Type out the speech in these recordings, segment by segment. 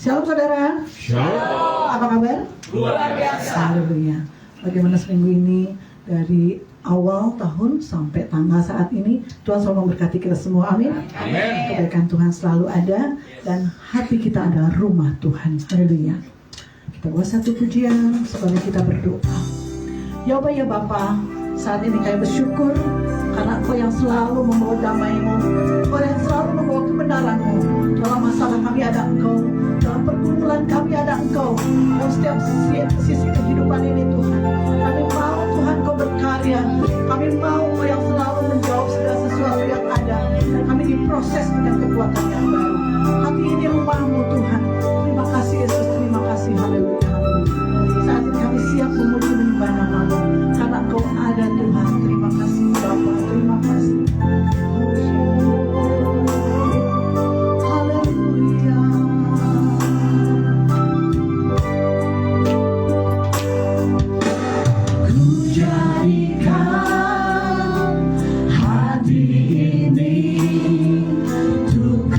Shalom saudara. Shalom. Apa kabar? Luar biasa. Haleluya. Bagaimana seminggu ini dari awal tahun sampai tanggal saat ini Tuhan selalu memberkati kita semua. Amin. Amin. Kebaikan Tuhan selalu ada dan hati kita adalah rumah Tuhan. Haleluya. Kita buat satu pujian sebelum kita berdoa. Ya Allah ya Bapa, saat ini kami bersyukur karena Engkau yang selalu membawa damai-Mu, Engkau yang selalu membawa kebenaran-Mu. Dalam masalah kami ada Engkau, dalam pergumulan kami ada Engkau, dalam setiap sisi kehidupan ini Tuhan. Kami mau Tuhan Kau berkarya, kami mau Kau yang selalu menjawab segala sesuatu yang ada, dan kami diproses dengan kekuatan yang baru. Hati ini rumah-Mu Tuhan. Terima kasih Yesus, terima kasih. Haleluya, haleluya. Saat ini kami siap memuji menyembah nama-Mu, karena Engkau ada Tuhan. Terima kasih Bapa, terima kasih. Haleluya. Ku jadikan hati ini untuk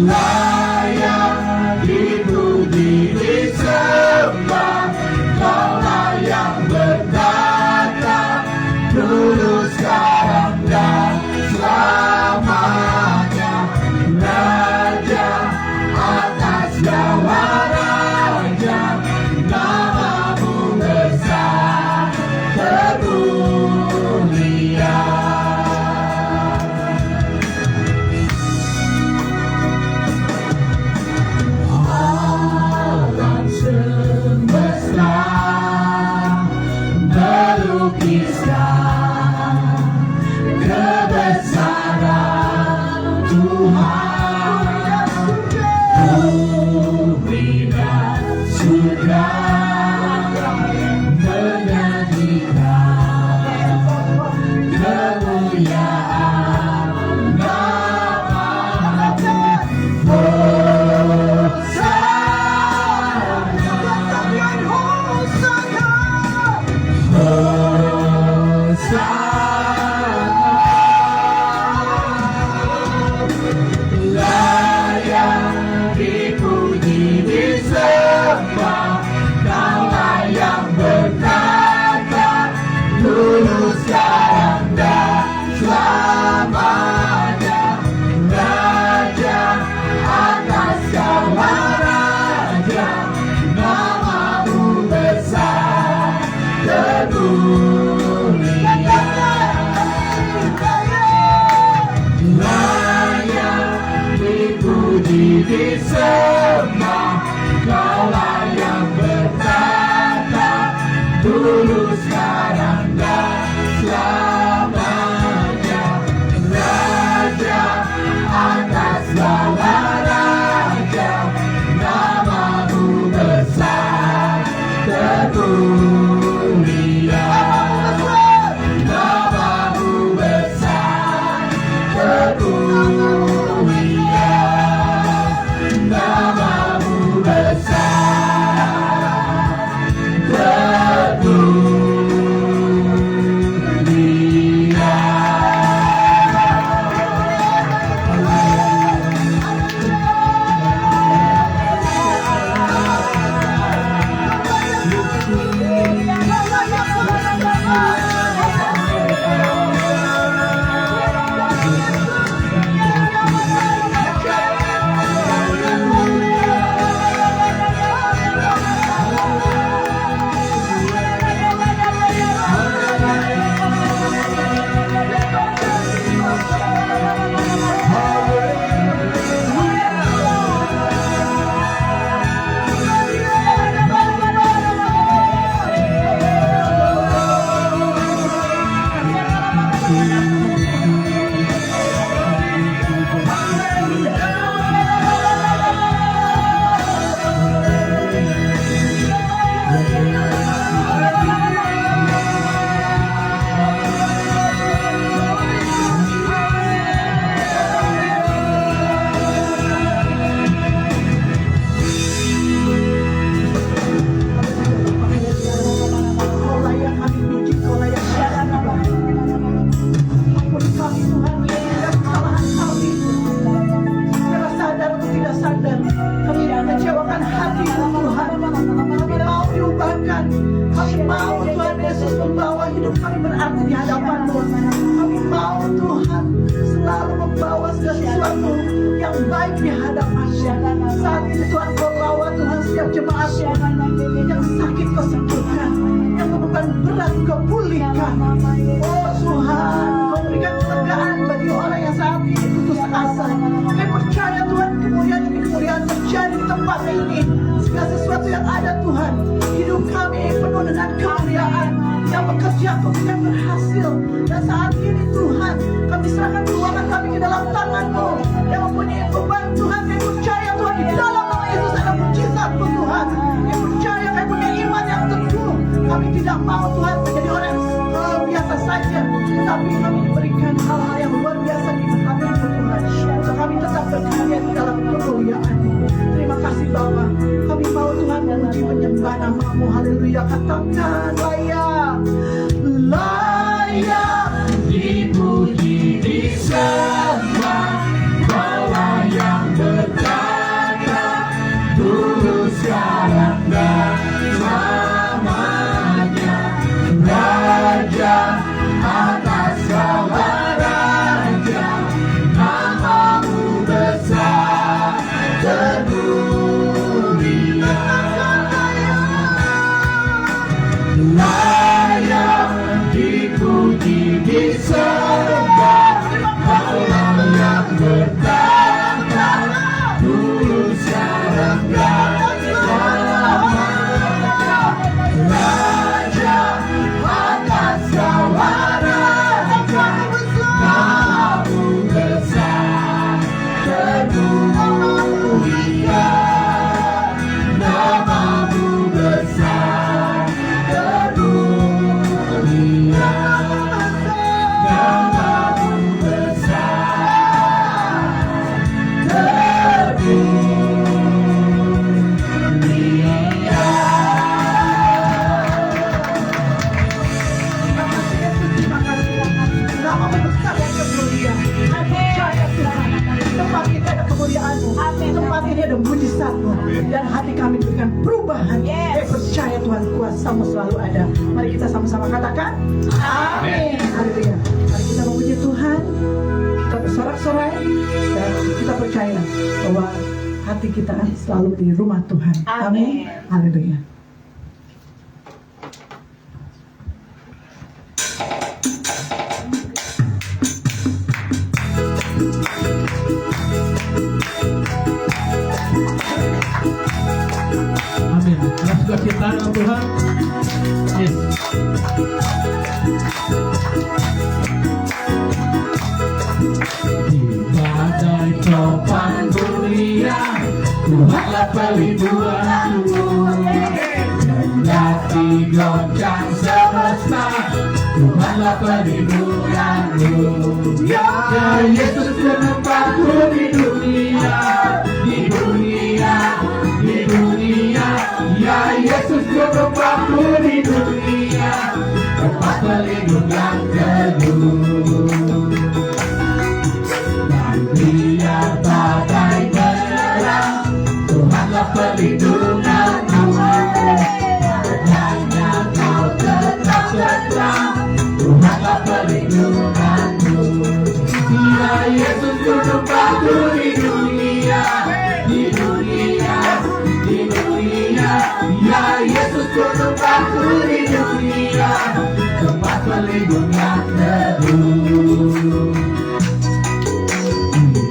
Layak dipuji disembah, Kaulah yang bertata dulu sekarang dan selamanya, Raja atas segala raja, namamu besar termulia. Alam semesta melukiskan kebesaran Tuhan. Bumi dan surga menyanyikan kemuliaan namamu. Layak dipuji disembah, Kaulah yang bertata dulu sekarang dan selamanya, Raja atas segala raja, namamu besar termulia. Layak dipuji disembah, Kaulah yang bertata dulu sekarang dan selamanya, Raja atas segala raja, namamu besar termulia. Namamu besar termulia. Namamu besar termulia. Haleluya, katakan layak, layak katakan amin. Haleluya. Mari kita memuji Tuhan, kita bersorak-sorai, dan kita percaya bahwa hati kita selalu di rumah Tuhan. Amin. Haleluya. Amin. Kita suka cita dengan Tuhan. Yes. Di badai topan dunia, Tuhanlah pelindunganku. Kendati goncang semesta, Tuhanlah pelindunganku. Ya Yesus penempatku di dunia, di dunia, di dunia. Ya Yesus penempatku di dunia, tempat pelindung yang teduh. Dan biar badai menyerang, Tuhanlah pelindunganku. Hanya kau tetap tenang, Tuhanlah pelindunganku. Ya Yesus penempatku di dunia, di dunia, di dunia. Ya Yesus penempatku di dunia, tempat pelindung yang teduh.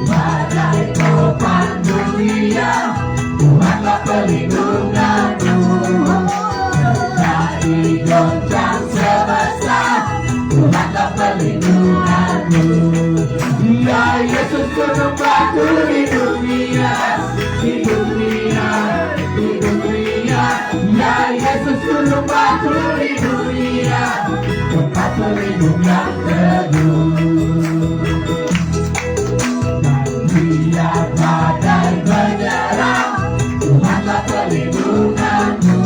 Badai topan dunia, Tuhanlah pelindunganku. Kendati goncang semesta, Tuhanlah pelindunganku. Ya Yesus penempatku di dunia, di dunia, di dunia. Ya Yesus penempatku di dunia, tempat pelindung yang teduh. Biar badai menyerang, Tuhanlah pelindunganku.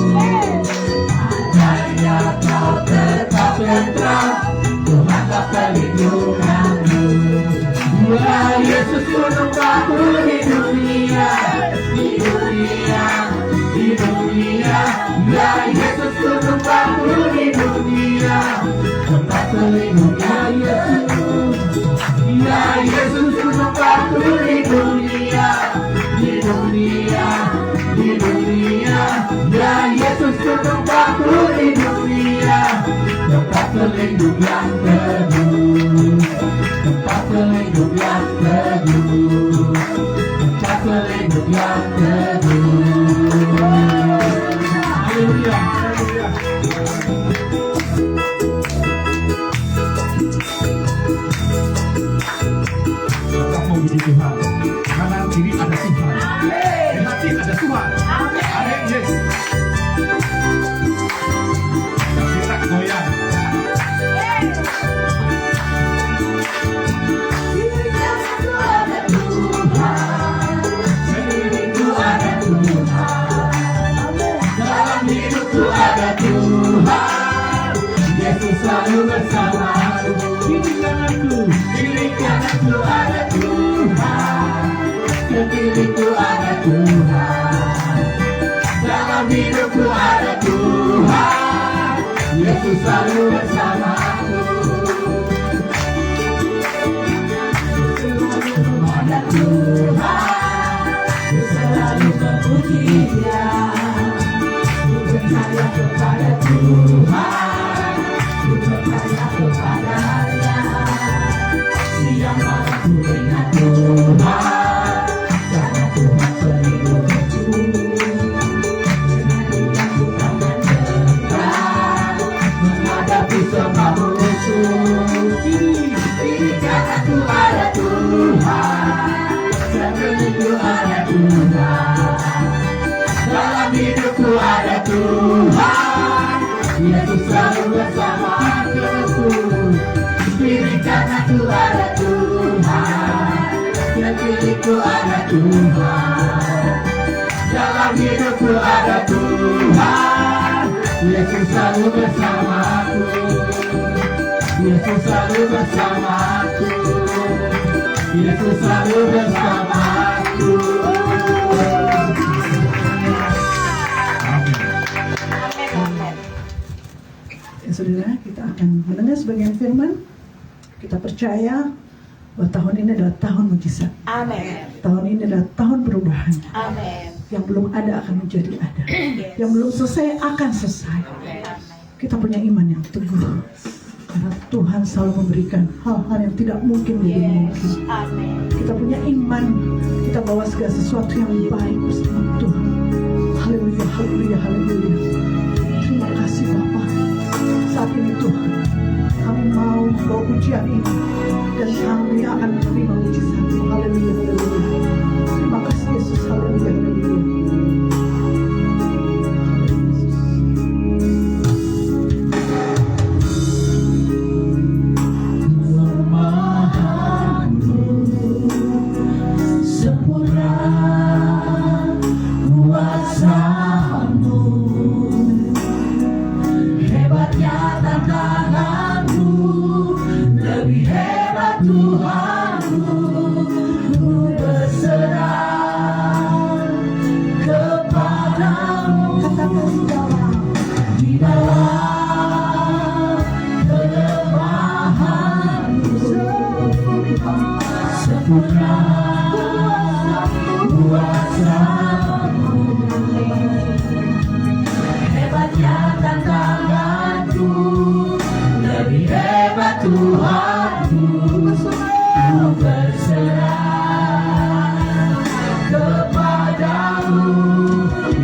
Hanya kau tetap tentram, Tuhanlah pelindunganku. Ya Yesus penempatku di dunia, di dunia, di dunia. Ya Yesus penempatku di dunia, tempat pelindung ya Yesus. Ya Yesus penempatku di dunia, di dunia, di dunia. Ya Yesus penempatku di dunia, tempat pelindung yang teduh. Tempat pelindung yang teduh. Tempat pelindung yang teduh. Haleluya, haleluya. Tetap memuji Tuhan. Kanan kiri ada Tuhan. Di hati ada Tuhan. Amin. Yes. Dan kita goyang. Hidupku ada Tuhan. Dalam hidupku ada Tuhan. Yesus selalu bersamaku. Kiri kananku ada Tuhan. Ke kiriku ada Tuhan. Dalam hidupku ada Tuhan. Yesus selalu bersamaku. Ada Tuhan, selalu memuji Dia. Ku percaya kepada Tuhan, ku percaya kepada-Nya. Siang malam ku ingat Tuhan, karena Tuhan pelindungku. Dengan Dia ku akan tegak menghadapi semua musuh. Ini karena ku ada Tuhan, dan hidupku ada Tuhan. Dalam hidupku ada Tuhan. Yesus selalu bersamaku. Kiri kananku ada Tuhan, dan kiriku ada Tuhan. Dalam hidupku ada Tuhan. Yesus selalu bersamaku. Yesus selalu bersamaku. Yesus selalu bersamaku. saudara, kita akan mendengar sebagian firman. Kita percaya bahwa tahun ini adalah tahun mujizat. Amin. Tahun ini adalah tahun perubahan. Amin. Yang belum ada akan menjadi ada. Yang belum selesai akan selesai. Kita punya iman yang teguh. Karena Tuhan selalu memberikan hal-hal yang tidak mungkin menjadi mungkin. Amin. Kita punya iman. Kita bawa segala sesuatu yang baik bersama Tuhan. Haleluya, haleluya, haleluya. Terima kasih Bapa. Saat ini Tuhan, kami mau bawa pujian ini dan kami akan menerima mujizat-Mu. Haleluya, haleluya. Terima kasih Yesus. Haleluya, haleluya. Hebatnya tantanganku, lebih hebat Tuhanku. Ku berserah kepadamu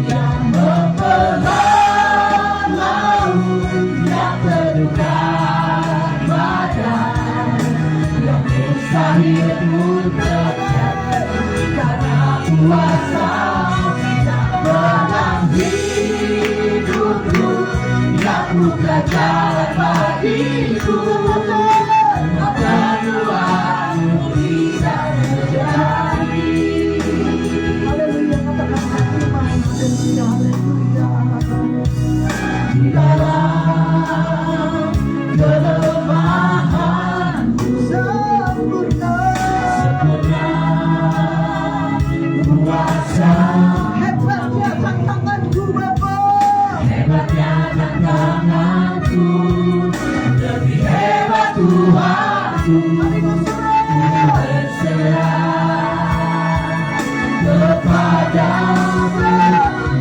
yang membelah laut, yang terdekat badan, yang mustahil pun terjadi karena kuasa-Mu yang menang hidupku, yang buka jalan bagiku. Maka Tuhan bisa terjadi. Haleluya, katakan firman. Haleluya, haleluya. Di dalam kelemahanku Sempurna. kuasa, Hebatnya tantanganku Bapa. hebatnya tantanganku, lebih hebat Tuhanku. Berserah kepadamu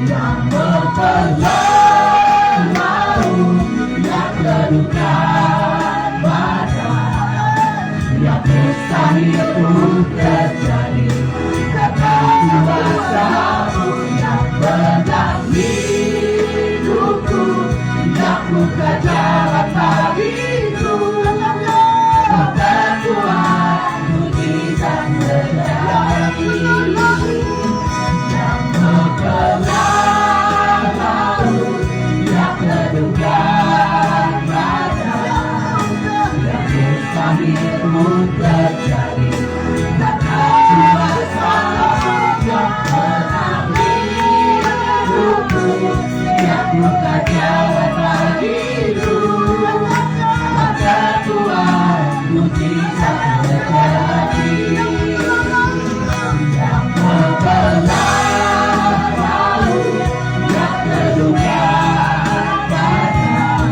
yang membelah laut, yang terdekat badan, yang mustahil pun terjadi karena kuasa-Mu yang menang hidupku, yang buka jalan bagiku. Maka Tuhan mujizat terjadi. Yang membelah laut, yang terdekat badan, yang mustahil pun terjadi karena kuasa-Mu yang menang hidupku, yang buka jalan bagiku. Maka Tuhan mujizat terjadi. Yang membelah laut, yang terdekat badan,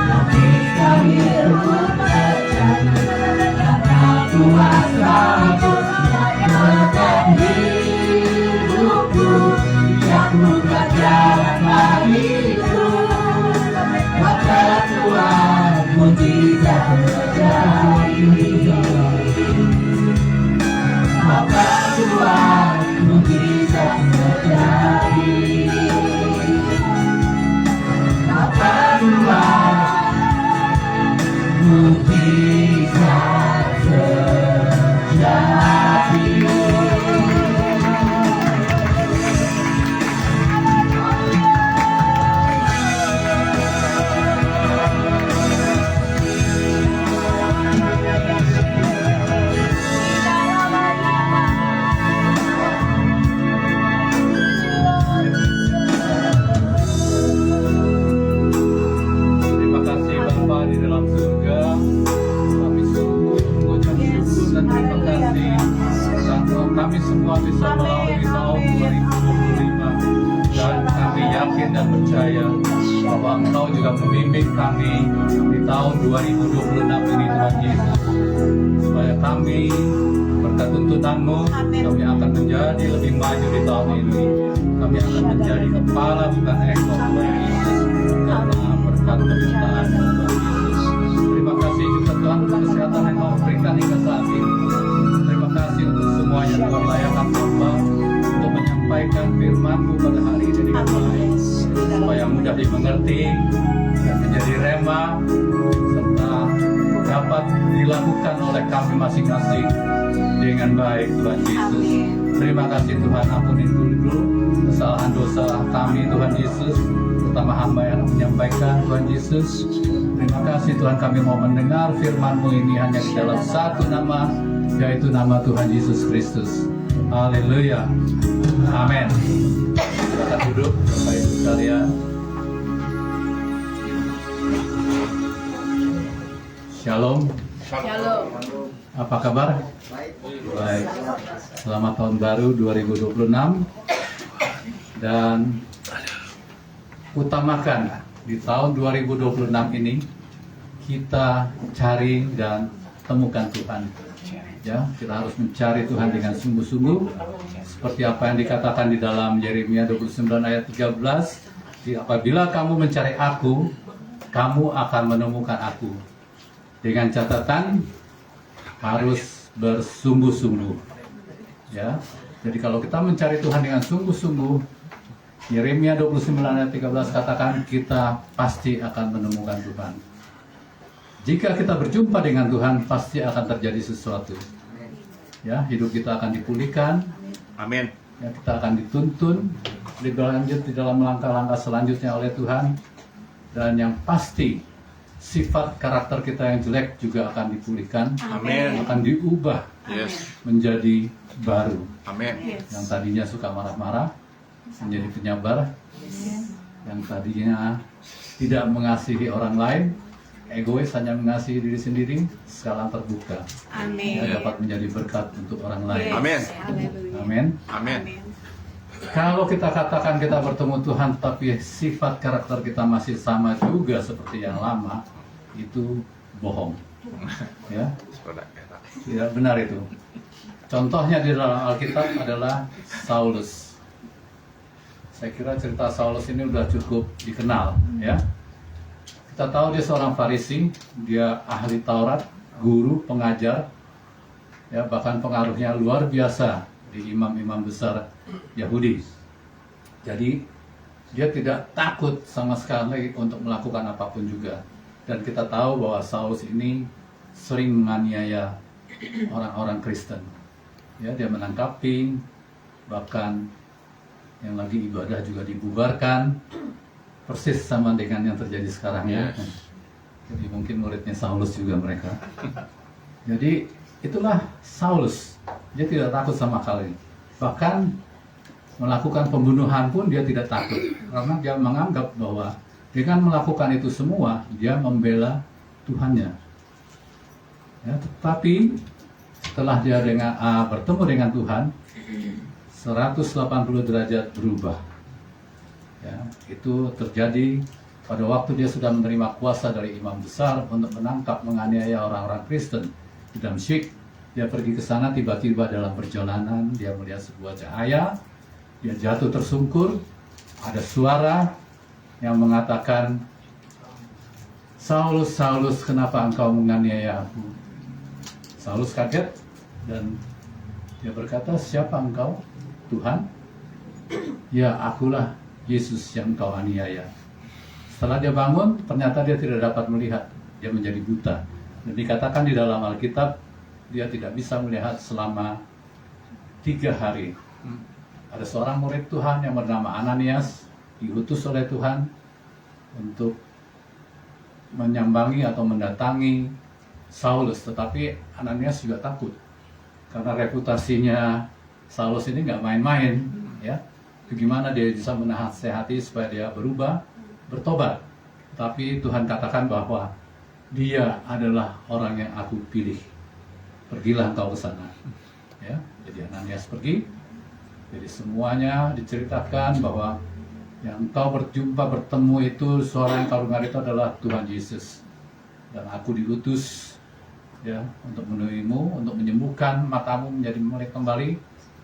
yang mustahil pun terjadi karena kuasa-Mu yang menang hidupku, yang buka jalan bagiku. Maka Tuhan mujizat terjadi. Maka Tuhan mujizat terjadi. Maka Tuhan mujizat terjadi. Terima kasih Bapa di dalam surga. Kami sungguh mengucap syukur dan terima kasih karena kami semua bisa melalui tahun 2025 dan kami yakin dan percaya bahwa Engkau juga membimbing kami di tahun 2026 ini Tuhan Yesus, supaya kami berkat tuntunan-Mu kami akan menjadi lebih maju di tahun ini. Kami akan menjadi kepala bukan ekor Tuhan Yesus, karena berkat penyertaan Tuhan Yesus. Terima kasih juga Tuhan untuk kesehatan yang Kau berikan hingga saat ini. Terima kasih untuk semua yang Kau layakan hamba untuk menyampaikan firman-Mu pada hari ini dengan baik, supaya mudah dimengerti dan menjadi rema serta dapat dilakukan oleh kami masing-masing dengan baik Tuhan Yesus. Terima kasih Tuhan, ampuni dulu kesalahan dosa kami Tuhan Yesus, terutama hamba yang menyampaikan Tuhan Yesus. Terima kasih Tuhan, kami mau mendengar firman-Mu ini hanya di dalam satu nama, yaitu nama Tuhan Yesus Kristus. Haleluya. Amin. Silakan duduk Bapak Ibu sekalian. Shalom. Shalom. Apa kabar? Baik. Selamat tahun baru 2026. Dan utamakan di tahun 2026 ini kita cari dan temukan Tuhan. Ya, kita harus mencari Tuhan dengan sungguh-sungguh, seperti apa yang dikatakan di dalam Yeremia 29 ayat 13. Apabila kamu mencari aku, kamu akan menemukan aku. Dengan catatan harus bersungguh-sungguh. Ya, jadi kalau kita mencari Tuhan dengan sungguh-sungguh, Yeremia 29 ayat 13 katakan kita pasti akan menemukan Tuhan. Jika kita berjumpa dengan Tuhan, pasti akan terjadi sesuatu. Ya, hidup kita akan dipulihkan. Amin. Ya, kita akan dituntun, dilanjut di dalam langkah-langkah selanjutnya oleh Tuhan. Dan yang pasti, sifat karakter kita yang jelek juga akan dipulihkan. Amin. Akan diubah Yes. menjadi baru. Amin. Yang tadinya suka marah-marah, menjadi penyabar. Yang tadinya tidak mengasihi orang lain, egois, hanya mengasihi diri sendiri, sekarang terbuka. Amin. Ya, dapat menjadi berkat untuk orang lain. Amin. Amin. Amin. Kalau kita katakan kita bertemu Tuhan, tapi sifat karakter kita masih sama juga seperti yang lama, itu bohong. Ya, tidak benar itu. Contohnya di dalam Alkitab adalah Saulus. Saya kira cerita Saulus ini sudah cukup dikenal, ya. Kita tahu dia seorang Farisi, dia ahli Taurat, guru, pengajar, ya, bahkan pengaruhnya luar biasa di imam-imam besar Yahudi. Jadi dia tidak takut sama sekali untuk melakukan apapun juga. Dan kita tahu bahwa Saulus ini sering menganiaya orang-orang Kristen. Ya, dia menangkapi, bahkan yang lagi ibadah juga dibubarkan. Persis sama dengan yang terjadi sekarang, ya. Jadi mungkin muridnya Saulus juga mereka. Jadi itulah Saulus. Dia tidak takut sama sekali. Bahkan melakukan pembunuhan pun dia tidak takut, karena dia menganggap bahwa dengan melakukan itu semua dia membela Tuhannya. Ya, tetapi setelah dia bertemu dengan Tuhan, 180 derajat berubah. Ya, itu terjadi pada waktu dia sudah menerima kuasa dari imam besar untuk menangkap, menganiaya orang-orang Kristen di Damsyik. Dia pergi ke sana, tiba-tiba dalam perjalanan dia melihat sebuah cahaya, dia jatuh tersungkur, ada suara yang mengatakan, "Saulus, Saulus, kenapa engkau menganiaya aku?" Saulus kaget dan dia berkata, "Siapa engkau, Tuhan?" "Ya, akulah Yesus yang kau aniaya." Setelah dia bangun, ternyata dia tidak dapat melihat. Dia menjadi buta. Dan dikatakan di dalam Alkitab, dia tidak bisa melihat selama 3 hari. Ada seorang murid Tuhan yang bernama Ananias, diutus oleh Tuhan untuk menyambangi atau mendatangi Saulus. Tetapi Ananias juga takut, karena reputasinya Saulus ini nggak main-main, ya. Bagaimana dia bisa menasehati supaya dia berubah, bertobat. Tapi Tuhan katakan bahwa dia adalah orang yang aku pilih. Pergilah engkau ke sana. Ya, jadi Ananias pergi. Jadi semuanya diceritakan bahwa Yang engkau bertemu itu, suara yang kau dengar itu adalah Tuhan Yesus. Dan aku diutus ya untuk menemuimu, untuk menyembuhkan matamu menjadi melek kembali.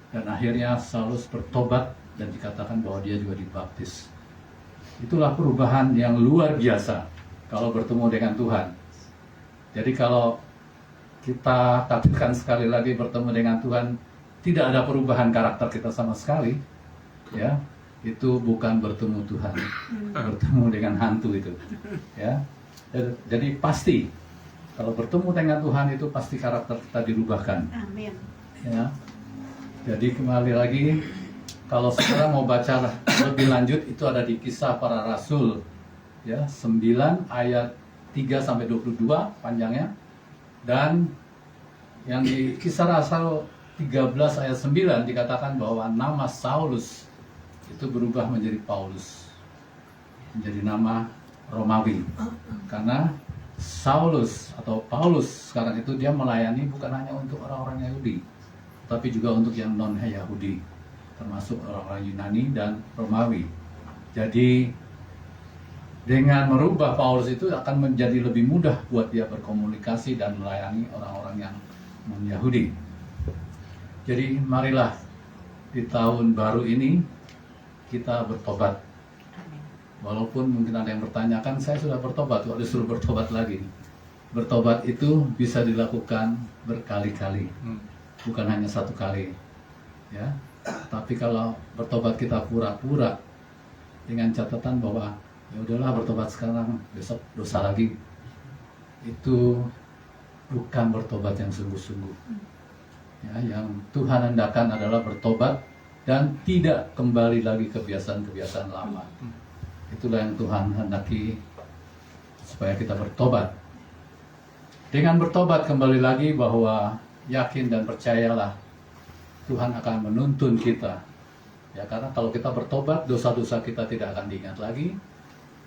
Dan akhirnya Saulus bertobat dan dikatakan bahwa dia juga dibaptis. Itulah perubahan yang luar biasa kalau bertemu dengan Tuhan. Jadi kalau kita katakan sekali lagi bertemu dengan Tuhan, tidak ada perubahan karakter kita sama sekali, ya, itu bukan bertemu Tuhan, bertemu dengan hantu itu, ya. Jadi pasti kalau bertemu dengan Tuhan itu pasti karakter kita dirubahkan. Amin. Ya. Jadi kembali lagi, kalau saudara mau baca lebih lanjut itu ada di Kisah Para Rasul, ya, 9 ayat 3 sampai 22 panjangnya, dan yang di Kisah Rasul 13 ayat 9 dikatakan bahwa nama Saulus itu berubah menjadi Paulus, menjadi nama Romawi, karena Saulus atau Paulus sekarang itu dia melayani bukan hanya untuk orang-orang Yahudi, tapi juga untuk yang non-Yahudi, termasuk orang-orang Yunani dan Romawi. Jadi dengan merubah Paulus itu akan menjadi lebih mudah buat dia berkomunikasi dan melayani orang-orang yang non-Yahudi. Jadi marilah di tahun baru ini kita bertobat. Walaupun mungkin ada yang bertanyakan, saya sudah bertobat, kok disuruh bertobat lagi? Bertobat itu bisa dilakukan berkali-kali, bukan hanya satu kali, ya. Tapi kalau bertobat kita pura-pura dengan catatan bahwa ya udahlah bertobat sekarang, besok dosa lagi, itu bukan bertobat yang sungguh-sungguh. Ya, yang Tuhan hendakan adalah bertobat dan tidak kembali lagi kebiasaan-kebiasaan lama. Itulah yang Tuhan hendaki, supaya kita bertobat. Dengan bertobat kembali lagi bahwa yakin dan percayalah Tuhan akan menuntun kita. Ya, karena kalau kita bertobat, dosa-dosa kita tidak akan diingat lagi,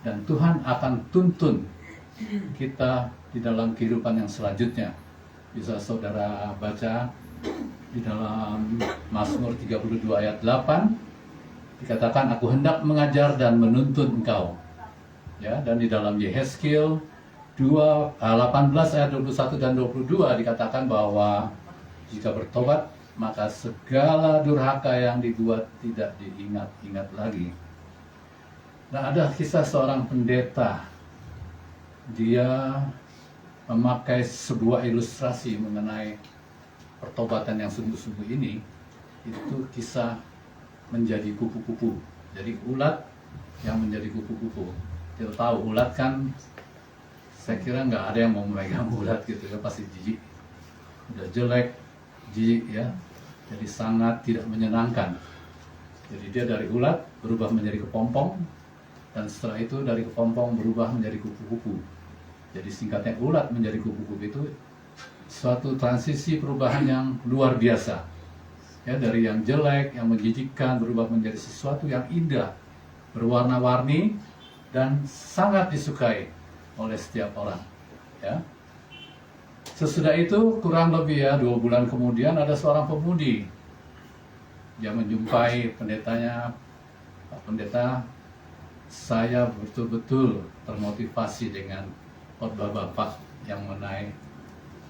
dan Tuhan akan tuntun kita di dalam kehidupan yang selanjutnya. Bisa saudara baca di dalam Mazmur 32 ayat 8, dikatakan aku hendak mengajar dan menuntun engkau. Ya, dan di dalam Yehezkiel 18 ayat 21 dan 22 dikatakan bahwa jika bertobat maka segala durhaka yang dibuat tidak diingat-ingat lagi. Nah, ada kisah seorang pendeta. Dia memakai sebuah ilustrasi mengenai pertobatan yang sungguh-sungguh ini. Itu kisah menjadi kupu-kupu. Jadi ulat yang menjadi kupu-kupu. Kita tahu ulat kan, saya kira nggak ada yang mau memegang ulat gitu ya, pasti jijik. Udah jelek, jijik ya. Jadi sangat tidak menyenangkan. Jadi dia dari ulat berubah menjadi kepompong, dan setelah itu dari kepompong berubah menjadi kupu-kupu. Jadi singkatnya ulat menjadi kupu-kupu itu suatu transisi perubahan yang luar biasa. Ya, dari yang jelek, yang menjijikkan berubah menjadi sesuatu yang indah, berwarna-warni dan sangat disukai oleh setiap orang. Ya. Sesudah itu kurang lebih ya 2 bulan kemudian ada seorang pemudi. Dia menjumpai pendetanya, Pak Pendeta, saya betul-betul termotivasi dengan khotbah Bapak yang mengenai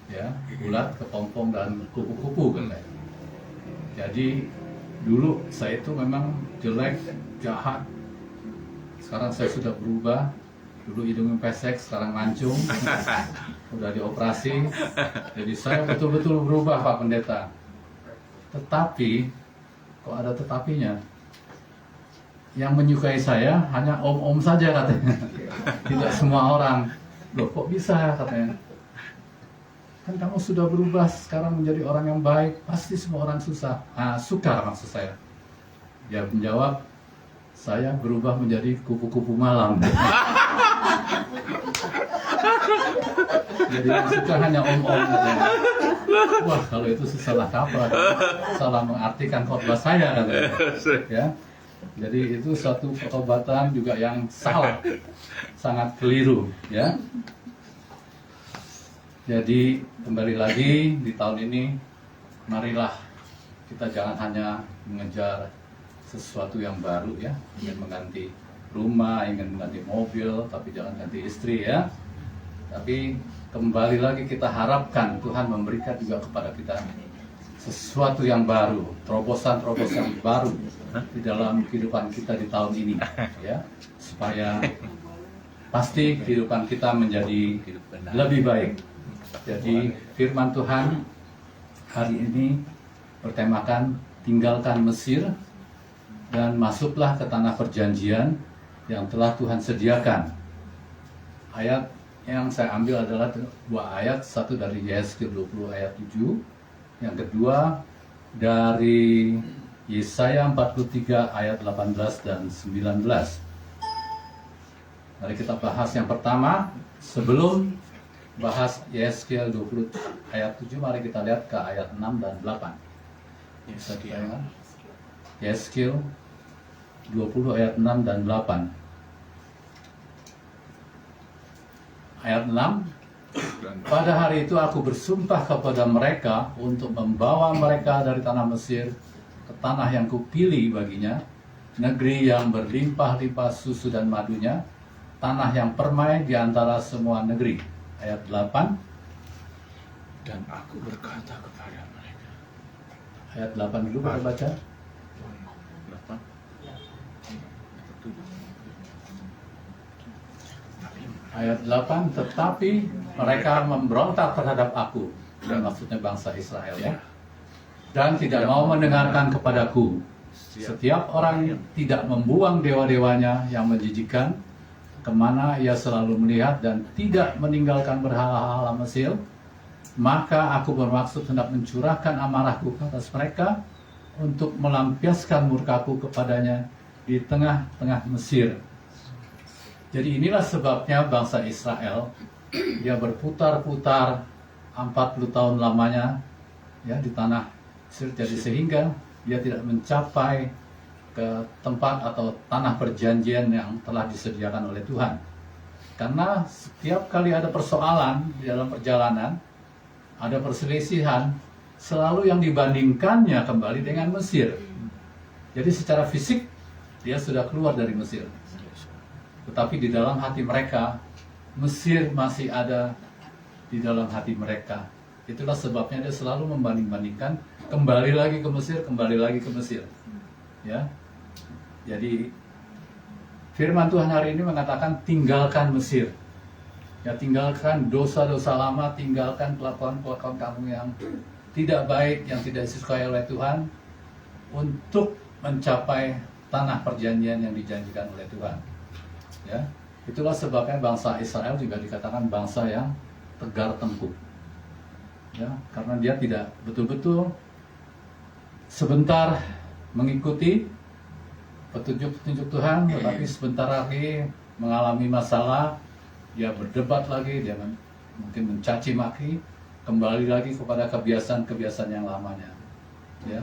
ya ulat, kepompong dan kupu-kupu katanya. Jadi dulu saya itu memang jelek, jahat. Sekarang saya sudah berubah. Dulu hidungnya pesek, sekarang mancung. Udah dioperasi. Jadi saya betul-betul berubah, Pak Pendeta. Tetapi, kok ada tetapinya? Yang menyukai saya hanya om-om saja katanya. Tidak semua orang. Loh, kok bisa katanya? Kan kamu sudah berubah sekarang menjadi orang yang baik, pasti semua orang suka maksud saya. Dia menjawab, saya berubah menjadi kupu-kupu malam. Jadi yang suka hanya om-om katanya. Wah, kalau itu salah kaprah, salah mengartikan khotbah saya katanya. Ya. Jadi itu suatu pertobatan juga yang salah, sangat keliru, ya. Jadi kembali lagi di tahun ini, marilah kita jangan hanya mengejar sesuatu yang baru ya, ingin mengganti rumah, ingin mengganti mobil, tapi jangan ganti istri ya. Tapi kembali lagi kita harapkan Tuhan memberikan juga kepada kita sesuatu yang baru, terobosan-terobosan baru di dalam kehidupan kita di tahun ini ya, supaya pasti kehidupan kita menjadi lebih baik. Jadi firman Tuhan hari ini bertemakan tinggalkan Mesir dan masuklah ke tanah perjanjian yang telah Tuhan sediakan. Ayat yang saya ambil adalah dua ayat, satu dari Yesaya 20 ayat 7, yang kedua dari Yesaya 43 ayat 18 dan 19. Mari kita bahas yang pertama. Sebelum bahas Yesaya 20 ayat 7, mari kita lihat ke ayat 6 dan 8. Yesaya 20 ayat 6 dan 8. Ayat 6, pada hari itu aku bersumpah kepada mereka untuk membawa mereka dari tanah Mesir ke tanah yang kupilih baginya, negeri yang berlimpah-limpah susu dan madunya, tanah yang permai di antara semua negeri. Ayat 8, Dan aku berkata kepada mereka. ayat 8 dulu kita baca. 8. Ayat 8, tetapi mereka memberontak terhadap aku, dan maksudnya bangsa Israel ya, dan tidak mau mendengarkan kepadaku. Setiap orang tidak membuang dewa-dewanya yang menjijikkan, kemana ia selalu melihat, dan tidak meninggalkan berhala-hala Mesir, maka aku bermaksud hendak mencurahkan amarahku ke atas mereka untuk melampiaskan murkaku kepadanya di tengah-tengah Mesir. Jadi inilah sebabnya bangsa Israel dia berputar-putar 40 tahun lamanya ya di tanah Mesir. Jadi sehingga dia tidak mencapai ke tempat atau tanah perjanjian yang telah disediakan oleh Tuhan. Karena setiap kali ada persoalan di dalam perjalanan, ada perselisihan, selalu yang dibandingkannya kembali dengan Mesir. Jadi secara fisik dia sudah keluar dari Mesir, tetapi di dalam hati mereka Mesir masih ada di dalam hati mereka. Itulah sebabnya dia selalu membanding-bandingkan, kembali lagi ke Mesir, kembali lagi ke Mesir. Ya. Jadi firman Tuhan hari ini mengatakan tinggalkan Mesir. Ya, tinggalkan dosa-dosa lama, tinggalkan kelakuan-kelakuan kamu yang tidak baik, yang tidak disukai oleh Tuhan, untuk mencapai tanah perjanjian yang dijanjikan oleh Tuhan. Ya, itulah sebabnya bangsa Israel juga dikatakan bangsa yang tegar tengkuk. Ya, karena dia tidak betul-betul sebentar mengikuti petunjuk-petunjuk Tuhan, tetapi sebentar lagi mengalami masalah, dia berdebat lagi, dia mungkin mencaci maki, kembali lagi kepada kebiasaan-kebiasaan yang lamanya. Ya,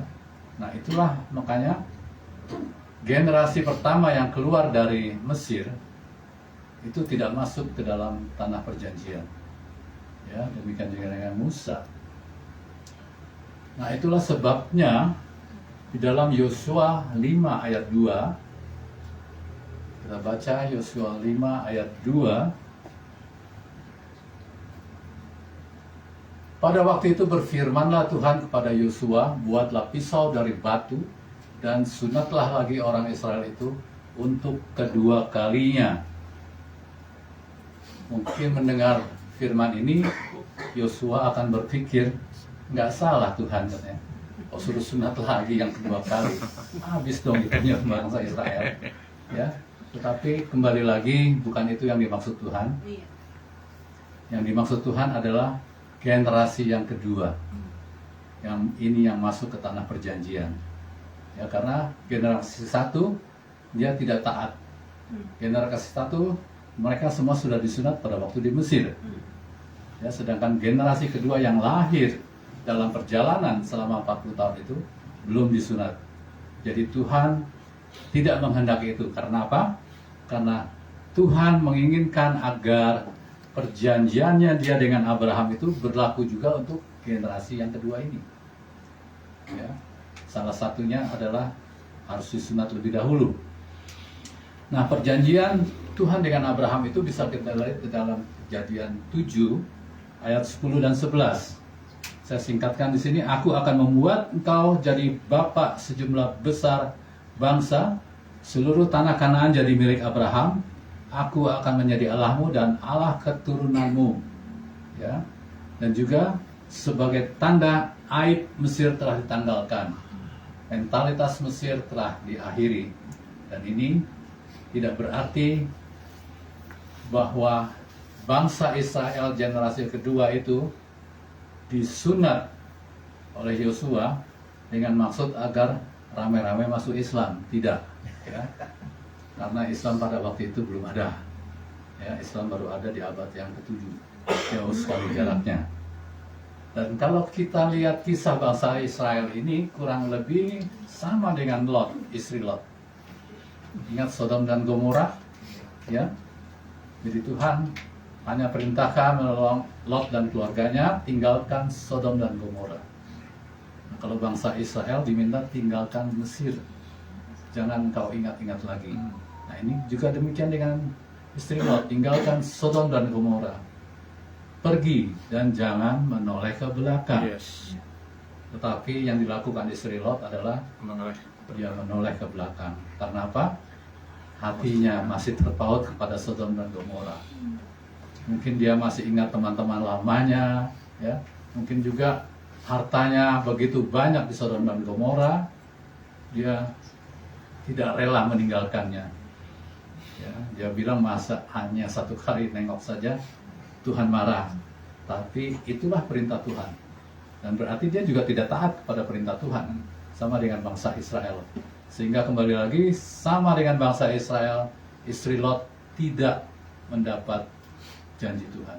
nah itulah makanya generasi pertama yang keluar dari Mesir itu tidak masuk ke dalam tanah perjanjian. Ya, demikian juga dengan Musa. Nah, itulah sebabnya di dalam Yosua 5 ayat 2, kita baca Yosua 5 ayat 2. Pada waktu itu berfirmanlah Tuhan kepada Yosua, buatlah pisau dari batu dan sunatlah lagi orang Israel itu untuk kedua kalinya. Mungkin mendengar firman ini, Yosua akan berpikir, nggak salah Tuhan katanya. Oh, suruh sunat lagi yang kedua kali, habis dong punya bangsa Israel. Ya, tetapi kembali lagi bukan itu yang dimaksud Tuhan. Yang dimaksud Tuhan adalah generasi yang kedua, yang ini yang masuk ke tanah perjanjian. Ya, karena generasi satu dia tidak taat. Generasi satu mereka semua sudah disunat pada waktu di Mesir. Ya, sedangkan generasi kedua yang lahir dalam perjalanan selama 40 tahun itu belum disunat. Jadi Tuhan tidak menghendaki itu. Karena apa? Karena Tuhan menginginkan agar perjanjiannya dia dengan Abraham itu berlaku juga untuk generasi yang kedua ini. Ya, salah satunya adalah harus disunat lebih dahulu. Nah, perjanjian Tuhan dengan Abraham itu bisa kita lihat di dalam Kejadian 7 ayat 10 dan 11. Saya singkatkan di sini, aku akan membuat engkau jadi bapa sejumlah besar bangsa, seluruh tanah Kanaan jadi milik Abraham, aku akan menjadi Allahmu dan Allah keturunanmu. Ya. Dan juga sebagai tanda aib Mesir telah ditanggalkan. Mentalitas Mesir telah diakhiri. Dan ini tidak berarti bahwa bangsa Israel generasi kedua itu disunat oleh Yosua dengan maksud agar ramai-ramai masuk Islam. Tidak, ya. Karena Islam pada waktu itu belum ada. Ya, Islam baru ada di abad yang ke-7. Jauh sekali jaraknya. Dan kalau kita lihat kisah bangsa Israel ini kurang lebih sama dengan Lot, istri Lot. Ingat Sodom dan Gomora, ya. Jadi Tuhan hanya perintahkan menolong Lot dan keluarganya tinggalkan Sodom dan Gomora. Nah, kalau bangsa Israel diminta tinggalkan Mesir, jangan kau ingat-ingat lagi. Nah, ini juga demikian dengan istri Lot, tinggalkan Sodom dan Gomora, pergi dan jangan menoleh ke belakang. Yes. Tetapi yang dilakukan istri Lot adalah dia menoleh ke belakang. Karena apa? Hatinya masih terpaut kepada Sodom dan Gomora. Mungkin dia masih ingat teman-teman lamanya, ya. Mungkin juga hartanya begitu banyak di Sodom dan Gomora, dia tidak rela meninggalkannya. Ya, dia bilang masa hanya satu kali nengok saja Tuhan marah. Tapi itulah perintah Tuhan. Dan berarti dia juga tidak taat kepada perintah Tuhan, sama dengan bangsa Israel. Sehingga kembali lagi sama dengan bangsa Israel, istri Lot tidak mendapat janji Tuhan.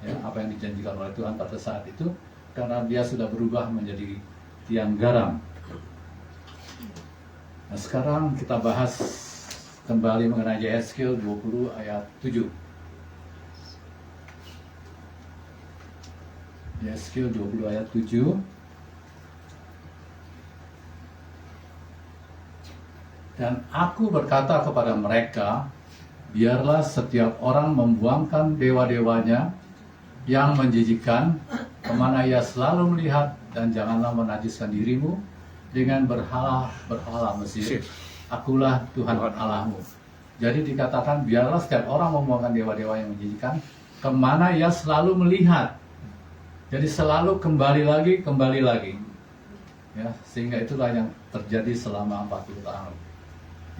Ya, apa yang dijanjikan oleh Tuhan pada saat itu, karena dia sudah berubah menjadi tiang garam. Nah, sekarang kita bahas kembali mengenai Yehezkiel 20 ayat 7. Yehezkiel 20 ayat 7. Dan aku berkata kepada mereka, biarlah setiap orang membuangkan dewa-dewanya yang menjijikkan kemana ia selalu melihat, dan janganlah menajiskan dirimu dengan berhala Mesir. Akulah Tuhan Allahmu. Jadi dikatakan biarlah setiap orang membuangkan dewa-dewa yang menjijikkan kemana ia selalu melihat. Jadi selalu kembali lagi. Ya, sehingga itulah yang terjadi selama 40 tahun.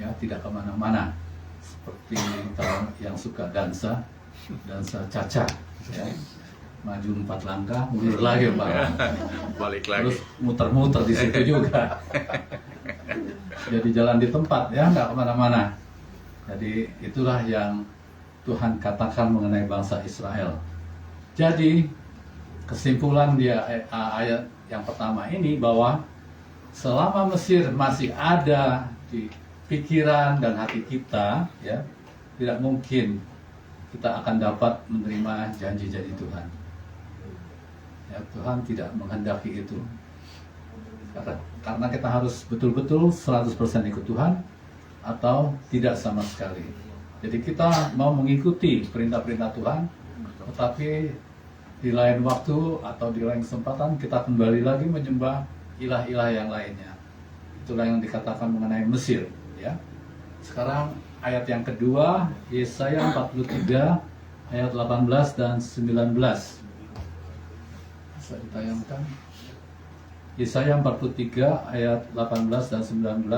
Ya, tidak kemana-mana. Seperti kalau yang suka dansa caca, ya. Maju 4 langkah, mundur lagi 4 langkah. Balik lagi. Terus muter-muter di situ juga. Jadi jalan di tempat, ya, nggak kemana-mana. Jadi itulah yang Tuhan katakan mengenai bangsa Israel. Jadi kesimpulan dia ayat yang pertama ini bahwa selama Mesir masih ada di pikiran dan hati kita, ya, tidak mungkin kita akan dapat menerima janji-janji Tuhan. Ya, Tuhan tidak menghendaki itu. Karena kita harus betul-betul 100% ikut Tuhan atau tidak sama sekali. Jadi kita mau mengikuti perintah-perintah Tuhan, tetapi di lain waktu atau di lain kesempatan kita kembali lagi menyembah ilah-ilah yang lainnya. Itulah yang dikatakan mengenai Mesir. Ya. Sekarang ayat yang kedua, Yesaya 43 ayat 18 dan 19. Bisa ditayangkan. Yesaya 43 ayat 18 dan 19.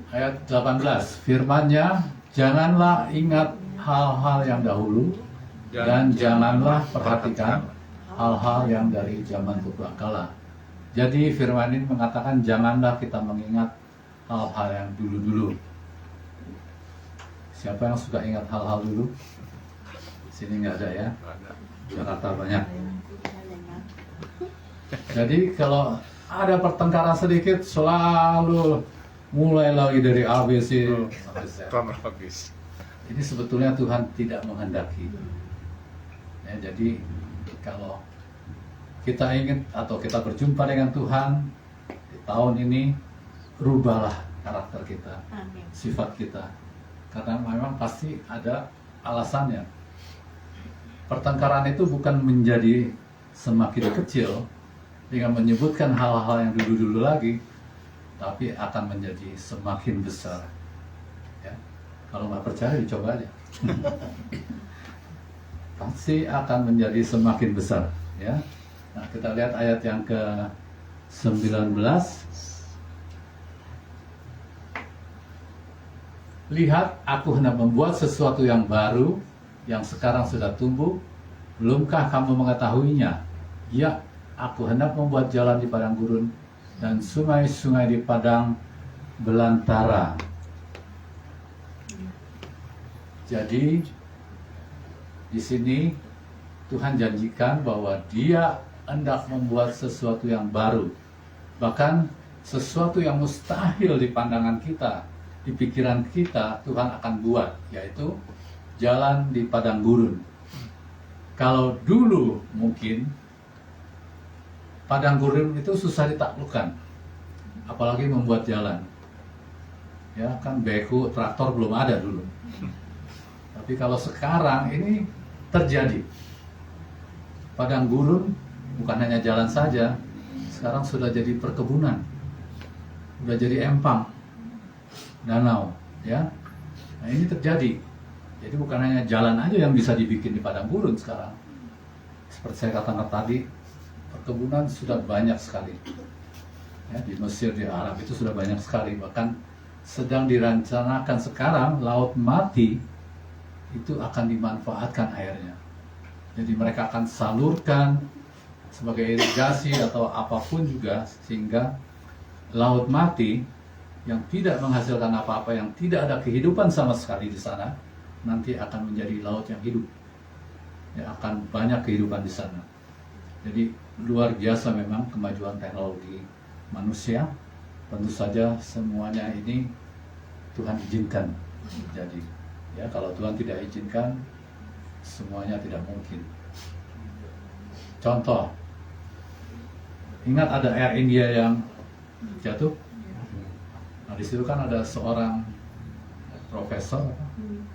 Ayat 18, firman-Nya, janganlah ingat hal-hal yang dahulu dan janganlah perhatikan hal-hal yang dari zaman purbakala. Jadi firman ini mengatakan janganlah kita mengingat hal-hal yang dulu-dulu. Siapa yang suka ingat hal-hal dulu? Sini nggak ada, ya. Jakarta banyak. Jadi kalau ada pertengkaran sedikit selalu mulai lagi dari ABC sampai Z. Kronologis. Ini sebetulnya Tuhan tidak menghendaki. Ya, jadi kalau kita ingin atau kita berjumpa dengan Tuhan di tahun ini, rubahlah karakter kita, Amin. sifat kita. Karena memang pasti ada alasannya. Pertengkaran itu bukan menjadi semakin kecil dengan menyebutkan hal-hal yang dulu-dulu lagi, tapi akan menjadi semakin besar. Ya. Kalau nggak percaya, dicoba aja. Pasti akan menjadi semakin besar. Ya. Nah, kita lihat ayat yang ke-19. Lihat, aku hendak membuat sesuatu yang baru, yang sekarang sudah tumbuh. Belumkah kamu mengetahuinya? Ya, aku hendak membuat jalan di padang gurun dan sungai-sungai di padang belantara. Jadi, di sini Tuhan janjikan bahwa Dia hendak membuat sesuatu yang baru. Bahkan sesuatu yang mustahil di pandangan kita, di pikiran kita, Tuhan akan buat, yaitu jalan di padang gurun. Kalau dulu mungkin padang gurun itu susah ditaklukkan, apalagi membuat jalan. Ya kan, beku, traktor belum ada dulu. Tapi kalau sekarang ini terjadi, padang gurun bukan hanya jalan saja, sekarang sudah jadi perkebunan, sudah jadi empang, danau, ya. Nah, ini terjadi. Jadi bukan hanya jalan aja yang bisa dibikin di padang gurun sekarang. Seperti saya katakan tadi, perkebunan sudah banyak sekali. Ya, di Mesir, di Arab itu sudah banyak sekali. Bahkan sedang dirancanakan sekarang Laut Mati itu akan dimanfaatkan airnya. Jadi mereka akan salurkan sebagai irigasi atau apapun juga, sehingga Laut Mati yang tidak menghasilkan apa-apa, yang tidak ada kehidupan sama sekali di sana, nanti akan menjadi laut yang hidup. Ya, akan banyak kehidupan di sana. Jadi luar biasa memang kemajuan teknologi manusia. Tentu saja semuanya ini Tuhan izinkan terjadi. Ya, kalau Tuhan tidak izinkan, semuanya tidak mungkin. Contoh, ingat ada Air India yang jatuh? Nah, di situ kan ada seorang profesor,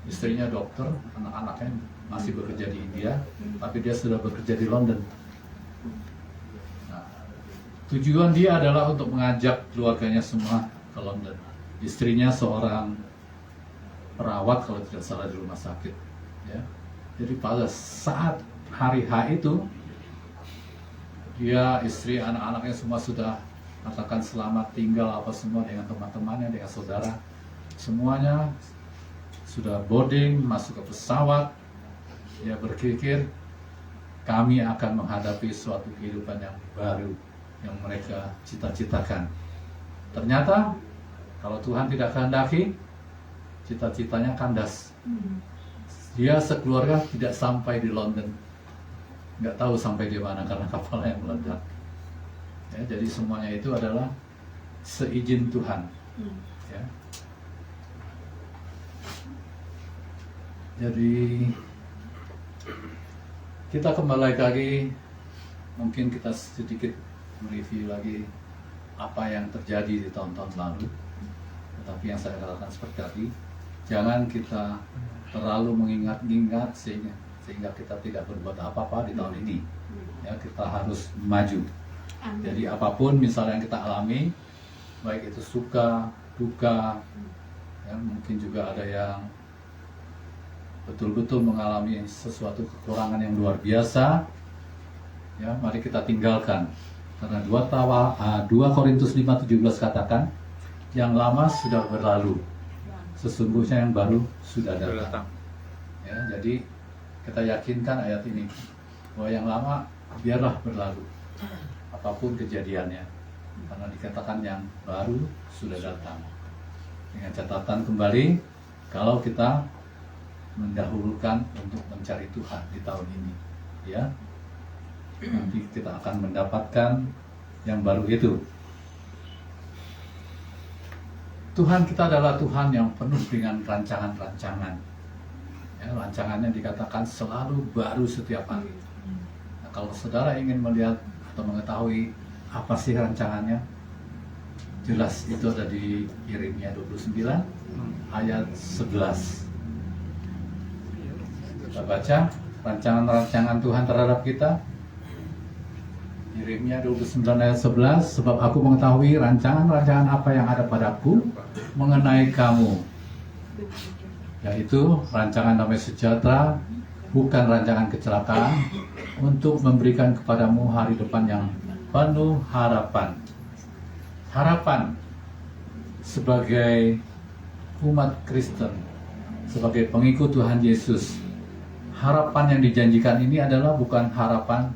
istrinya dokter, anak-anaknya masih bekerja di India, tapi dia sudah bekerja di London. Nah, tujuan dia adalah untuk mengajak keluarganya semua ke London. Istrinya seorang perawat kalau tidak salah di rumah sakit. Ya. Jadi pada saat hari H itu, dia, istri, anak-anaknya semua sudah katakan selamat tinggal apa semua dengan teman-temannya, dengan saudara. Semuanya sudah boarding, masuk ke pesawat. Dia berpikir, kami akan menghadapi suatu kehidupan yang baru yang mereka cita-citakan. Ternyata kalau Tuhan tidak kehendaki, cita-citanya kandas. Dia sekeluarga tidak sampai di London, nggak tahu sampai di mana karena kapalnya yang meledak. Ya, jadi semuanya itu adalah seizin Tuhan. Ya. Jadi kita kembali lagi, mungkin kita sedikit mereview lagi apa yang terjadi di tahun-tahun lalu. Tetapi yang saya katakan seperti tadi, jangan kita terlalu mengingat-ingat sehingga kita tidak berbuat apa-apa di tahun ini. Ya, kita harus maju. Jadi apapun misalnya yang kita alami, baik itu suka, duka, ya, mungkin juga ada yang betul-betul mengalami sesuatu kekurangan yang luar biasa, ya, mari kita tinggalkan. Karena 2 Korintus 5:17 katakan, yang lama sudah berlalu, sesungguhnya yang baru sudah datang. Ya, jadi kita yakinkan ayat ini, bahwa yang lama biarlah berlalu, apapun kejadiannya, karena dikatakan yang baru sudah datang. Dengan catatan kembali, kalau kita mendahulukan untuk mencari Tuhan di tahun ini, ya, nanti kita akan mendapatkan yang baru itu. Tuhan kita adalah Tuhan yang penuh dengan rancangan-rancangan. Ya, rancangannya dikatakan selalu baru setiap hari. Nah, kalau saudara ingin melihat atau mengetahui apa sih rancangannya, jelas itu ada di Yeremia 29 ayat 11. Kita baca rancangan-rancangan Tuhan terhadap kita. Yeremia 29 ayat 11, sebab aku mengetahui rancangan-rancangan apa yang ada padaku mengenai kamu, yaitu rancangan damai sejahtera, bukan rancangan kecelakaan, untuk memberikan kepadamu hari depan yang penuh harapan. Harapan sebagai umat Kristen, sebagai pengikut Tuhan Yesus, harapan yang dijanjikan ini adalah bukan harapan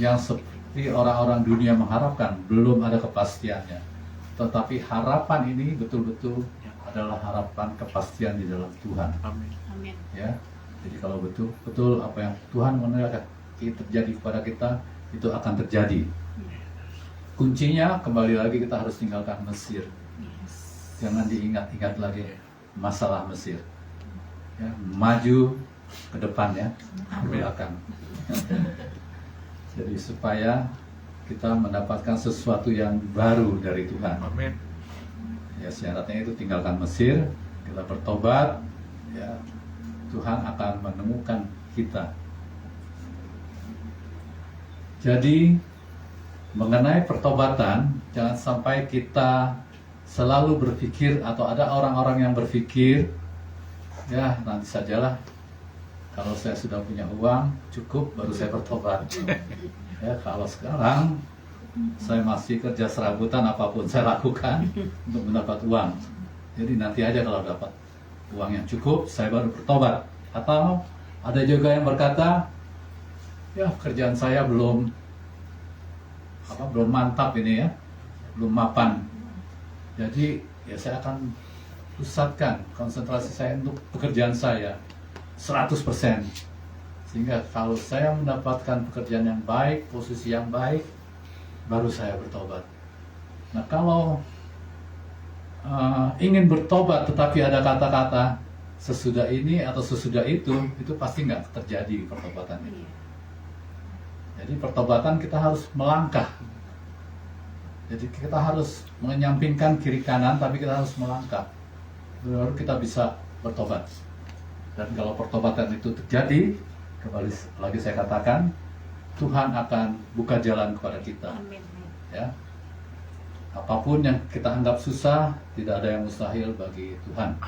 yang seperti orang-orang dunia mengharapkan, belum ada kepastiannya. Tetapi harapan ini betul-betul adalah harapan kepastian di dalam Tuhan. Amin. Ya, jadi kalau betul apa yang Tuhan mengenalkan terjadi kepada kita, itu akan terjadi. Kuncinya kembali lagi kita harus tinggalkan Mesir. Jangan diingat-ingat lagi masalah Mesir. Ya, maju ke depan ya, ke belakang. Jadi supaya kita mendapatkan sesuatu yang baru dari Tuhan. Amin. Ya, syaratnya itu tinggalkan Mesir, kita bertobat, ya, Tuhan akan menemukan kita. Jadi mengenai pertobatan, jangan sampai kita selalu berpikir, atau ada orang-orang yang berpikir, ya nanti sajalah, kalau saya sudah punya uang cukup baru saya bertobat. Ya, kalau sekarang saya masih kerja serabutan, apapun saya lakukan untuk mendapat uang. Jadi nanti aja kalau dapat uang yang cukup saya baru bertobat. Atau ada juga yang berkata, ya kerjaan saya belum mantap ini ya, belum mapan. Jadi ya saya akan pusatkan konsentrasi saya untuk pekerjaan saya 100%. Sehingga kalau saya mendapatkan pekerjaan yang baik, posisi yang baik, baru saya bertobat. Nah kalau ingin bertobat tetapi ada kata-kata sesudah ini atau sesudah itu pasti nggak terjadi pertobatan itu. Jadi pertobatan kita harus melangkah. Jadi kita harus menyampingkan kiri kanan, tapi kita harus melangkah. Baru kita bisa bertobat. Dan kalau pertobatan itu terjadi, kembali lagi saya katakan, Tuhan akan buka jalan kepada kita. Amin. Ya, apapun yang kita anggap susah, tidak ada yang mustahil bagi Tuhan.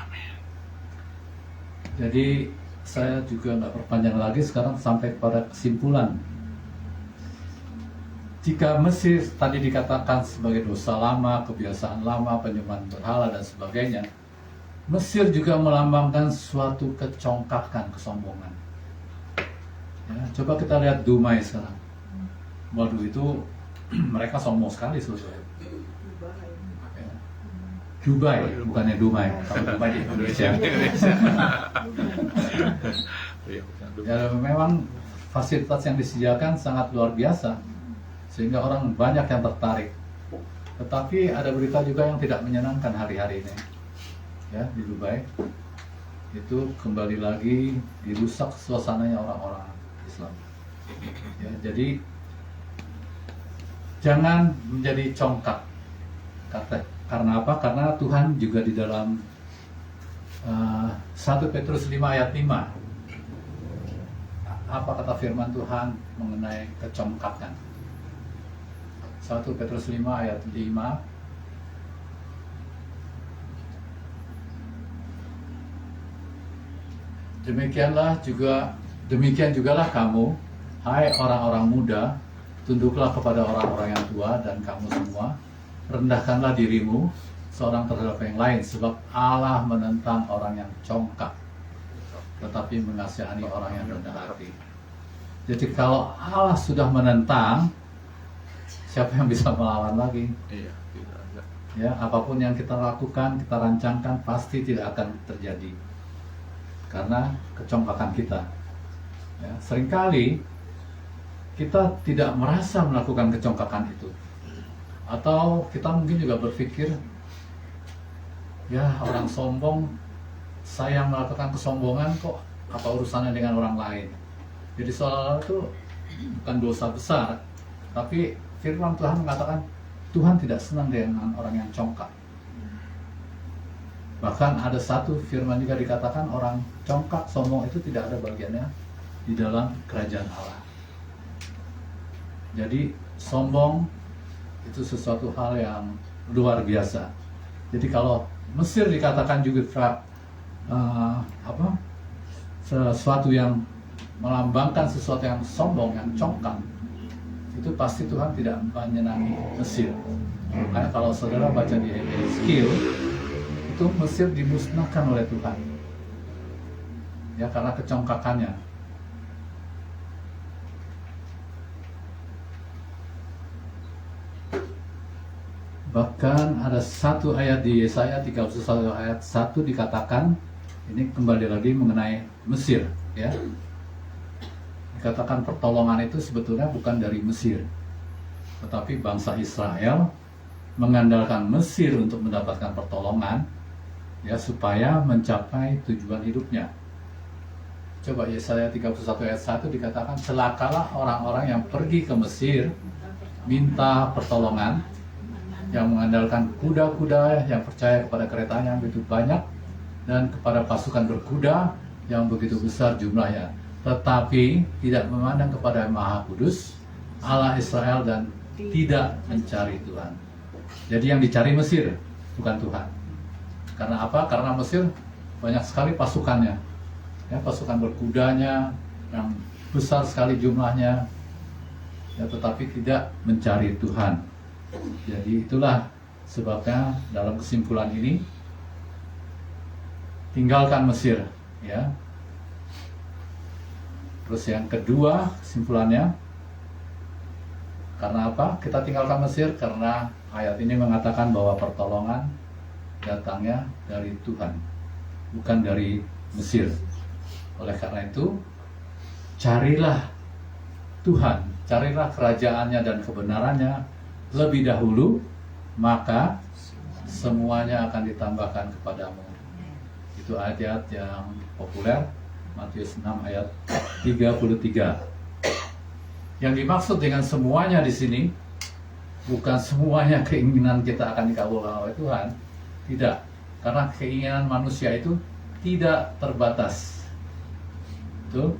Jadi saya juga nggak perpanjang lagi, sekarang sampai pada kesimpulan. Jika Mesir tadi dikatakan sebagai dosa lama, kebiasaan lama, penyembahan berhala dan sebagainya, Mesir juga melambangkan suatu kecongkakan, kesombongan. Ya, coba kita lihat Dumai sekarang. Waduh, itu mereka sombong sekali sebetulnya. Ya. Dubai, bukannya Dumai. Kalau Dumai di Indonesia. Ya, memang fasilitas yang disediakan sangat luar biasa, sehingga orang banyak yang tertarik. Tetapi ada berita juga yang tidak menyenangkan hari-hari ini. Ya, di Dubai itu kembali lagi dirusak suasananya orang-orang Islam. Ya, jadi jangan menjadi congkak. Karena apa? Karena Tuhan juga di dalam 1 Petrus 5 ayat 5. Apa kata firman Tuhan mengenai kecongkakan? 1 Petrus 5 ayat 5. Demikian jugalah kamu, hai orang-orang muda, tunduklah kepada orang-orang yang tua, dan kamu semua rendahkanlah dirimu seorang terhadap yang lain, sebab Allah menentang orang yang congkak, tetapi mengasihani orang yang rendah hati. Jadi kalau Allah sudah menentang, siapa yang bisa melawan lagi? Iya, tidak ada. Ya, apapun yang kita lakukan, kita rancangkan, pasti tidak akan terjadi karena kecongkakan kita. Ya, seringkali kita tidak merasa melakukan kecongkakan itu, atau kita mungkin juga berpikir, ya orang sombong, saya yang melakukan kesombongan kok, apa urusannya dengan orang lain? Jadi seolah-olah itu bukan dosa besar, tapi firman Tuhan mengatakan Tuhan tidak senang dengan orang yang congkak. Bahkan ada satu firman juga dikatakan orang congkak, sombong itu tidak ada bagiannya di dalam kerajaan Allah. Jadi sombong itu sesuatu hal yang luar biasa. Jadi kalau Mesir dikatakan juga sesuatu yang melambangkan sesuatu yang sombong, yang congkak, itu pasti Tuhan tidak menyenangi Mesir. Karena kalau saudara baca di Yeskiel, itu Mesir dimusnahkan oleh Tuhan, ya, karena kecongkakannya. Bahkan ada satu ayat di Yesaya 31 ayat 1 dikatakan, ini kembali lagi mengenai Mesir, ya. Dikatakan pertolongan itu sebetulnya bukan dari Mesir, tetapi bangsa Israel mengandalkan Mesir untuk mendapatkan pertolongan, ya, supaya mencapai tujuan hidupnya. Coba Yesaya 31 ayat 1 dikatakan, celakalah orang-orang yang pergi ke Mesir minta pertolongan, yang mengandalkan kuda-kuda, yang percaya kepada keretanya yang begitu banyak, dan kepada pasukan berkuda yang begitu besar jumlahnya, tetapi tidak memandang kepada Maha Kudus Allah Israel dan tidak mencari Tuhan. Jadi yang dicari Mesir, bukan Tuhan. Karena apa? Karena Mesir banyak sekali pasukannya, ya, pasukan berkudanya yang besar sekali jumlahnya, ya, tetapi tidak mencari Tuhan. Jadi itulah sebabnya dalam kesimpulan ini, tinggalkan Mesir, ya. Terus yang kedua kesimpulannya, karena apa kita tinggalkan Mesir? Karena ayat ini mengatakan bahwa pertolongan datangnya dari Tuhan, bukan dari Mesir. Oleh karena itu, carilah Tuhan, carilah kerajaannya dan kebenarannya lebih dahulu, maka semuanya akan ditambahkan kepadamu. Itu ayat-ayat yang populer, Matius 6 ayat 33. Yang dimaksud dengan semuanya di sini bukan semuanya keinginan kita akan dikabulkan oleh Tuhan, tidak. Karena keinginan manusia itu tidak terbatas. Betul?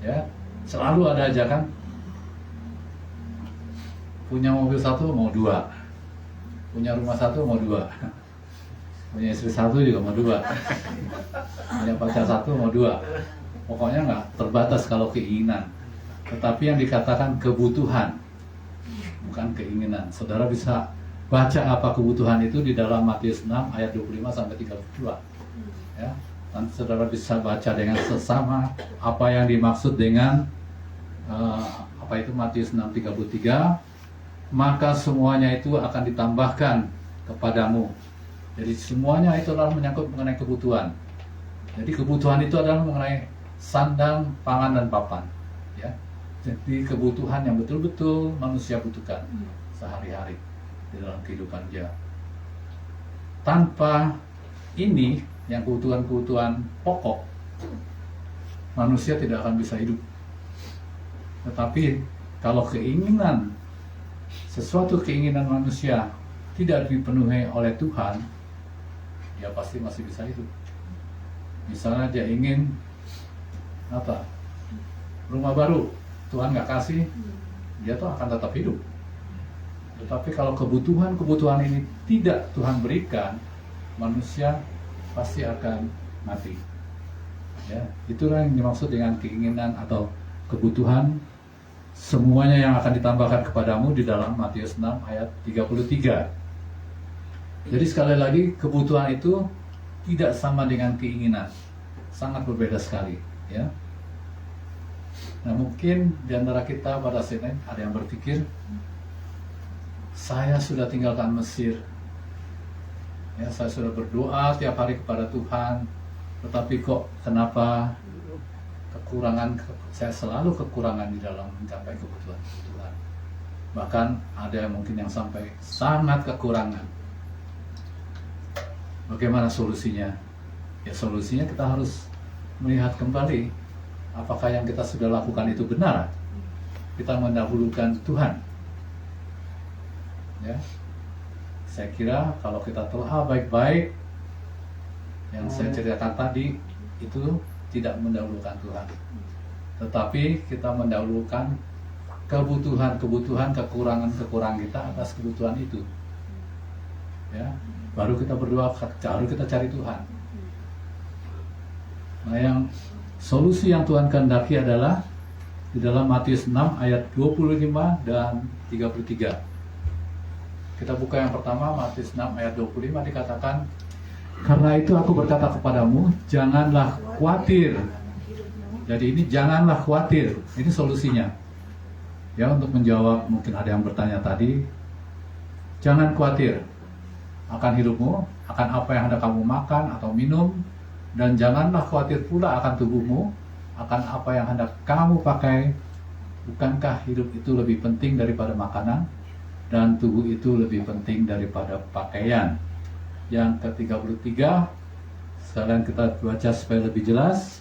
Ya, selalu ada aja kan, punya mobil satu mau dua, punya rumah satu mau dua, punya istri satu juga mau dua, punya pacar satu mau dua. Pokoknya nggak terbatas kalau keinginan. Tetapi yang dikatakan kebutuhan, bukan keinginan. Saudara bisa baca apa kebutuhan itu di dalam Matius 6 ayat 25 sampai 32. Ya, nanti saudara bisa baca dengan sesama apa yang dimaksud dengan apa itu Matius 6:33. Maka semuanya itu akan ditambahkan kepadamu. Jadi semuanya itu adalah menyangkut mengenai kebutuhan. Jadi kebutuhan itu adalah mengenai sandang, pangan, dan papan. Ya. Jadi kebutuhan yang betul-betul manusia butuhkan sehari-hari di dalam kehidupan dia. Tanpa ini, yang kebutuhan-kebutuhan pokok, manusia tidak akan bisa hidup. Tetapi kalau sesuatu keinginan manusia tidak dipenuhi oleh Tuhan, dia pasti masih bisa hidup. Misalnya dia ingin rumah baru, Tuhan nggak kasih, dia tuh akan tetap hidup. Tetapi kalau kebutuhan ini tidak Tuhan berikan, manusia pasti akan mati. Ya, itulah yang dimaksud dengan keinginan atau kebutuhan. Semuanya yang akan ditambahkan kepadamu di dalam Matius 6 ayat 33. Jadi sekali lagi, kebutuhan itu tidak sama dengan keinginan, sangat berbeda sekali, ya. Nah, mungkin di antara kita pada saat ini ada yang berpikir, saya sudah tinggalkan Mesir, ya, saya sudah berdoa tiap hari kepada Tuhan, tetapi kok kenapa saya selalu kekurangan di dalam mencapai kebutuhan. Bahkan ada yang mungkin yang sampai sangat kekurangan. Bagaimana solusinya? Ya, solusinya kita harus melihat kembali apakah yang kita sudah lakukan itu benar? Kita mendahulukan Tuhan. Ya, saya kira kalau kita telah baik-baik yang saya ceritakan tadi itu tidak mendahulukan Tuhan, tetapi kita mendahulukan kebutuhan, kekurangan kita atas kebutuhan itu. Ya, baru kita berdoa, baru kita cari Tuhan. Nah, yang solusi yang Tuhan kehendaki adalah di dalam Matius 6 ayat 25 dan 33. Kita buka yang pertama, Matius 6 ayat 25 dikatakan, karena itu aku berkata kepadamu, janganlah khawatir. Jadi ini janganlah khawatir, ini solusinya. Ya, untuk menjawab mungkin ada yang bertanya tadi, jangan khawatir akan hidupmu, akan apa yang hendak kamu makan atau minum, dan janganlah khawatir pula akan tubuhmu, akan apa yang hendak kamu pakai. Bukankah hidup itu lebih penting daripada makanan, dan tubuh itu lebih penting daripada pakaian? Yang ke-33, sekalian kita baca supaya lebih jelas.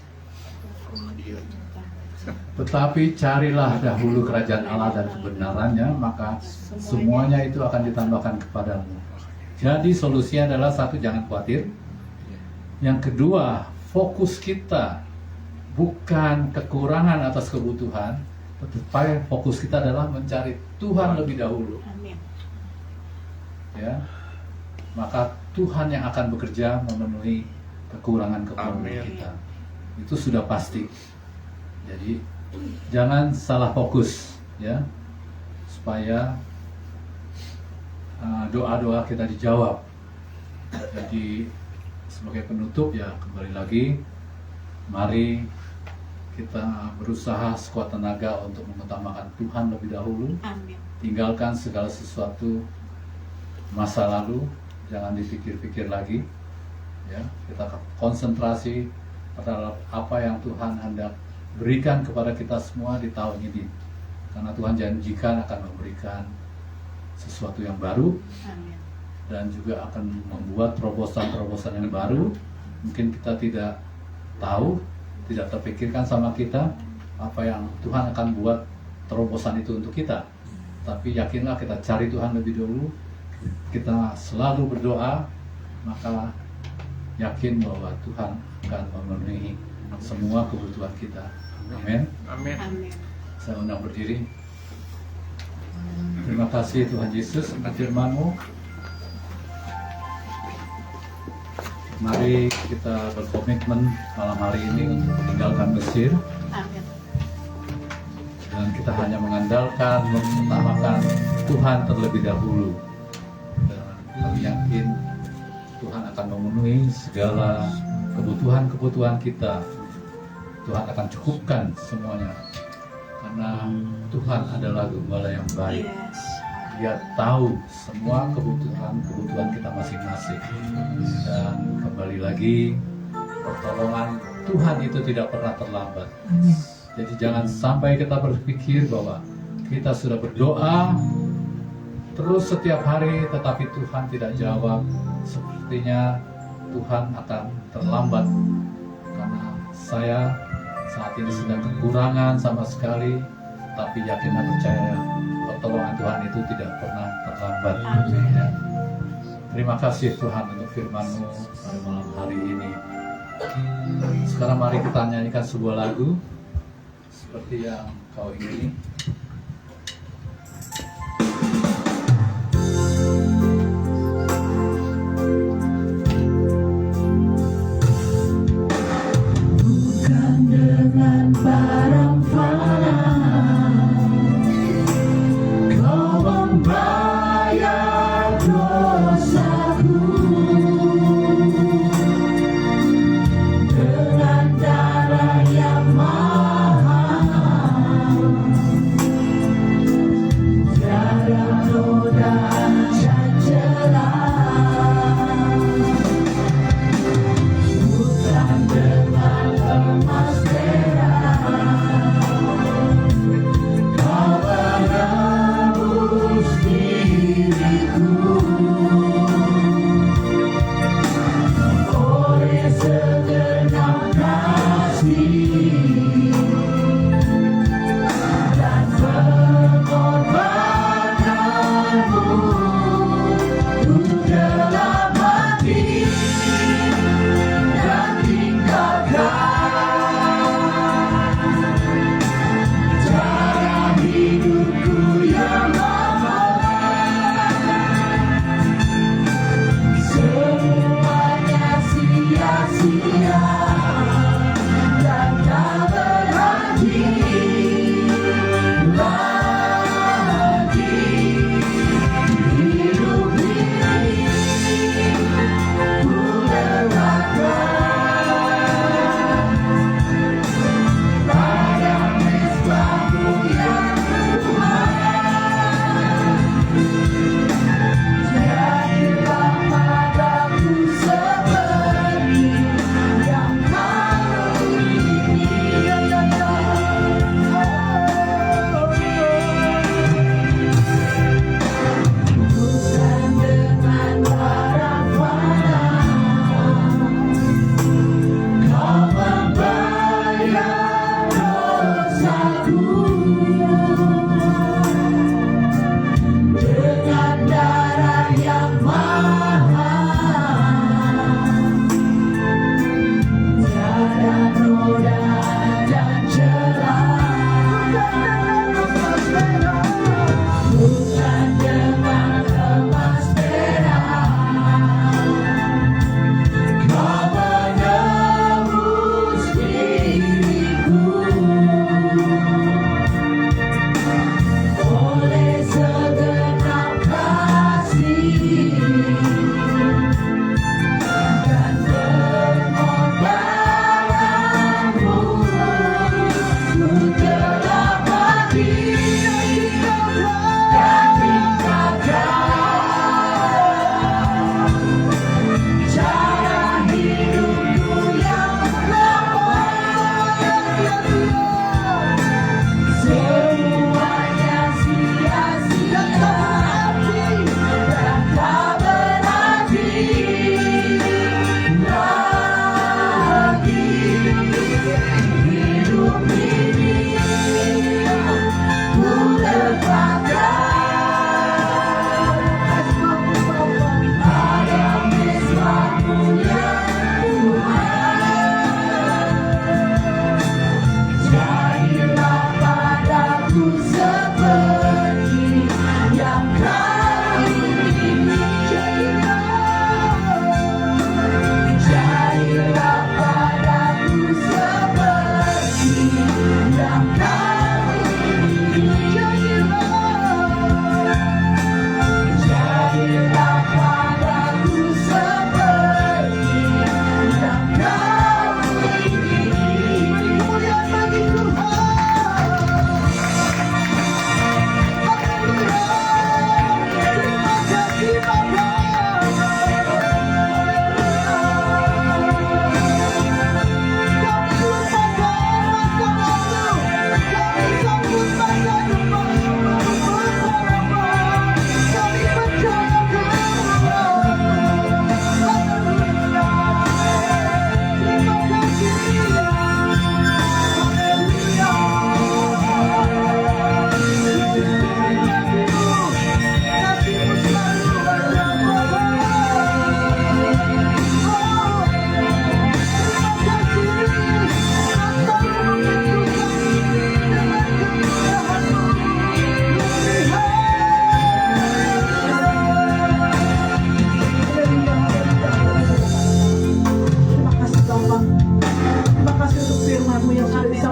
Tetapi carilah dahulu kerajaan Allah dan kebenarannya, maka semuanya itu akan ditambahkan kepadamu. Jadi solusinya adalah satu, jangan khawatir. Yang kedua, fokus kita bukan kekurangan atas kebutuhan, tetapi fokus kita adalah mencari Tuhan lebih dahulu. Ya, maka Tuhan yang akan bekerja memenuhi kekurangan-kekurangan kita. Itu sudah pasti. Jadi jangan salah fokus, ya, supaya doa-doa kita dijawab. Jadi sebagai penutup, ya, kembali lagi, mari kita berusaha sekuat tenaga untuk mengutamakan Tuhan lebih dahulu. Amin. Tinggalkan segala sesuatu masa lalu, jangan dipikir-pikir lagi. Ya, kita konsentrasi pada apa yang Tuhan hendak berikan kepada kita semua di tahun ini. Karena Tuhan janjikan akan memberikan sesuatu yang baru. Amin. Dan juga akan membuat terobosan-terobosan yang baru. Mungkin kita tidak tahu, tidak terpikirkan sama kita apa yang Tuhan akan buat terobosan itu untuk kita. Tapi yakinlah, kita cari Tuhan lebih dulu, kita selalu berdoa, maka yakin bahwa Tuhan akan memenuhi semua kebutuhan kita. Amin. Amin. Amin. Saya undang berdiri. Terima kasih Tuhan Yesus untuk firman-Mu. Mari kita berkomitmen malam hari ini untuk meninggalkan Mesir. Amin. Dan kita hanya mengandalkan, mengutamakan Tuhan terlebih dahulu. Dan kami yakin Tuhan akan memenuhi segala kebutuhan-kebutuhan kita. Tuhan akan cukupkan semuanya. Karena Tuhan adalah gembala yang baik. Yes. Dia tahu semua kebutuhan kita masing-masing. Dan kembali lagi, pertolongan Tuhan itu tidak pernah terlambat. Jadi jangan sampai kita berpikir bahwa kita sudah berdoa terus setiap hari tetapi Tuhan tidak jawab. Sepertinya Tuhan akan terlambat. Karena saya saat ini sedang kekurangan sama sekali, tapi yakin dan percaya pertolongan Tuhan itu tidak pernah terlambat. Ya. Terima kasih Tuhan untuk firman-Mu pada malam hari ini. Sekarang mari kita nyanyikan sebuah lagu seperti yang kau ingini. Bukan dengan barang fana kau membayar dosaku, dengan darah yang mahal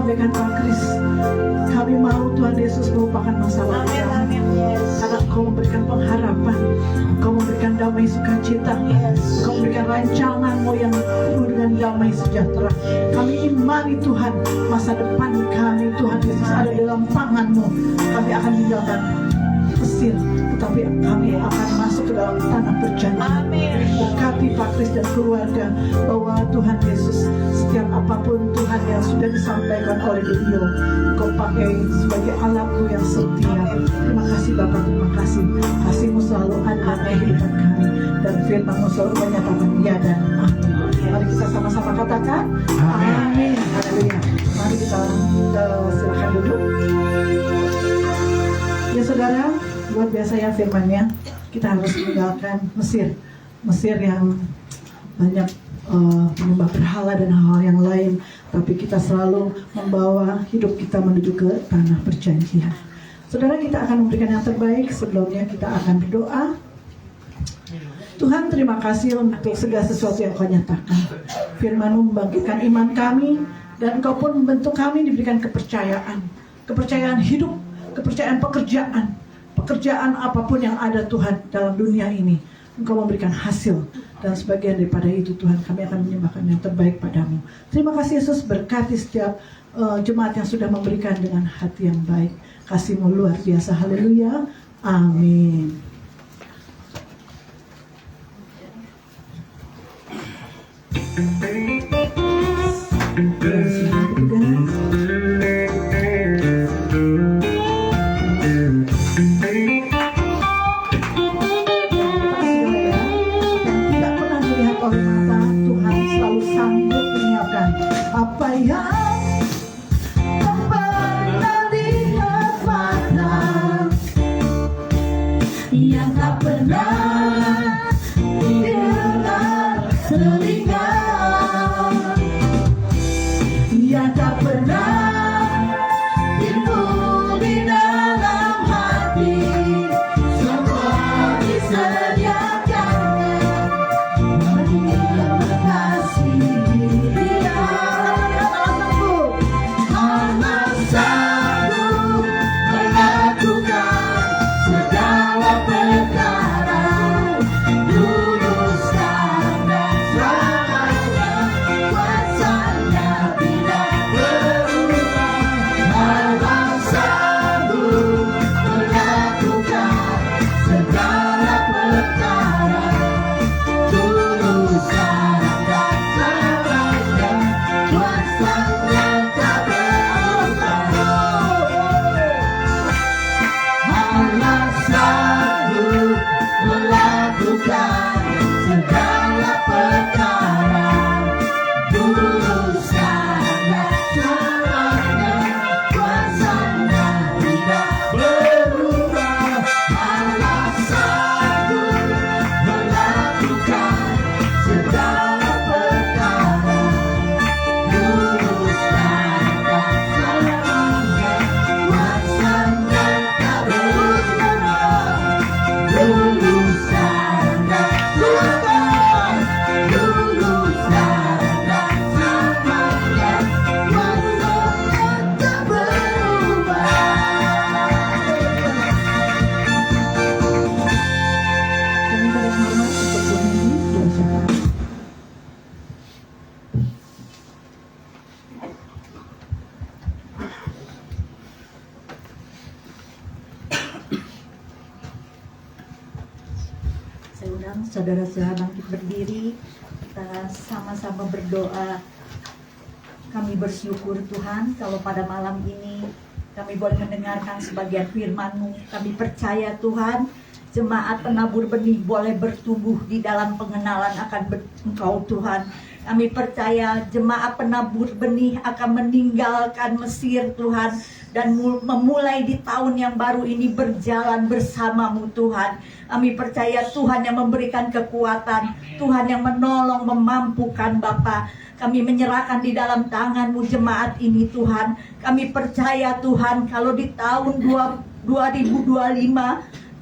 abaikan Pak Kris. Kami mau Tuhan Yesus melupakan masalah kami. Karena Engkau memberikan pengharapan, Engkau memberikan damai sukacita, Engkau memberikan rancangan-Mu yang penuh dengan damai sejahtera. Kami imani Tuhan, masa depan kami Tuhan Yesus ada dalam tangan-Mu. Kami akan tinggalkan Mesir, tetapi kami akan masuk ke dalam tanah perjanjian. Berkati Pak Kris dan keluarga, bahwa Tuhan Yesus setiap apapun Tuhan yang sudah disampaikan oleh beliau, Engkau pakai sebagai alatmu yang setia. Terima kasih Bapak, terima kasih. Kasih-Mu selalu ada dalam kehidupan kami, dan firman-Mu selalu menyatakan ya dan amin. Mari kita sama-sama katakan amin. Haleluya. Mari kita silakan duduk. Ya saudara, luar biasa ya firman-Nya. Kita harus meninggalkan Mesir, Mesir yang banyak menyembah berhala dan hal-hal yang lain, tapi kita selalu membawa hidup kita menuju ke tanah perjanjian. Saudara, kita akan memberikan yang terbaik. Sebelumnya kita akan berdoa. Tuhan, terima kasih untuk segala sesuatu yang Kau nyatakan. Firman-Mu membangkitkan iman kami, dan Kau pun membentuk kami diberikan kepercayaan, kepercayaan hidup, kepercayaan pekerjaan apapun yang ada Tuhan dalam dunia ini. Engkau memberikan hasil, dan sebagian daripada itu Tuhan, kami akan menyembahkan yang terbaik padamu. Terima kasih Yesus, berkati setiap jemaat yang sudah memberikan dengan hati yang baik. Kasih-Mu luar biasa. Haleluya. Amin. Apa yang pernah lihat mata, yang tak pernah dengar telinga, yang tak pernah timbul di dalam hati, semua disediakan bagi yang mengasihi Dia. Saudara-saudara bangkit berdiri, kita sama-sama berdoa. Kami bersyukur Tuhan kalau pada malam ini kami boleh mendengarkan sebagian firman-Mu. Kami percaya Tuhan, jemaat penabur benih boleh bertumbuh di dalam pengenalan akan Engkau Tuhan. Kami percaya jemaat penabur benih akan meninggalkan Mesir Tuhan, dan memulai di tahun yang baru ini berjalan bersama-Mu Tuhan. Kami percaya Tuhan yang memberikan kekuatan, Tuhan yang menolong, memampukan Bapa. Kami menyerahkan di dalam tangan-Mu jemaat ini Tuhan. Kami percaya Tuhan kalau di tahun 2025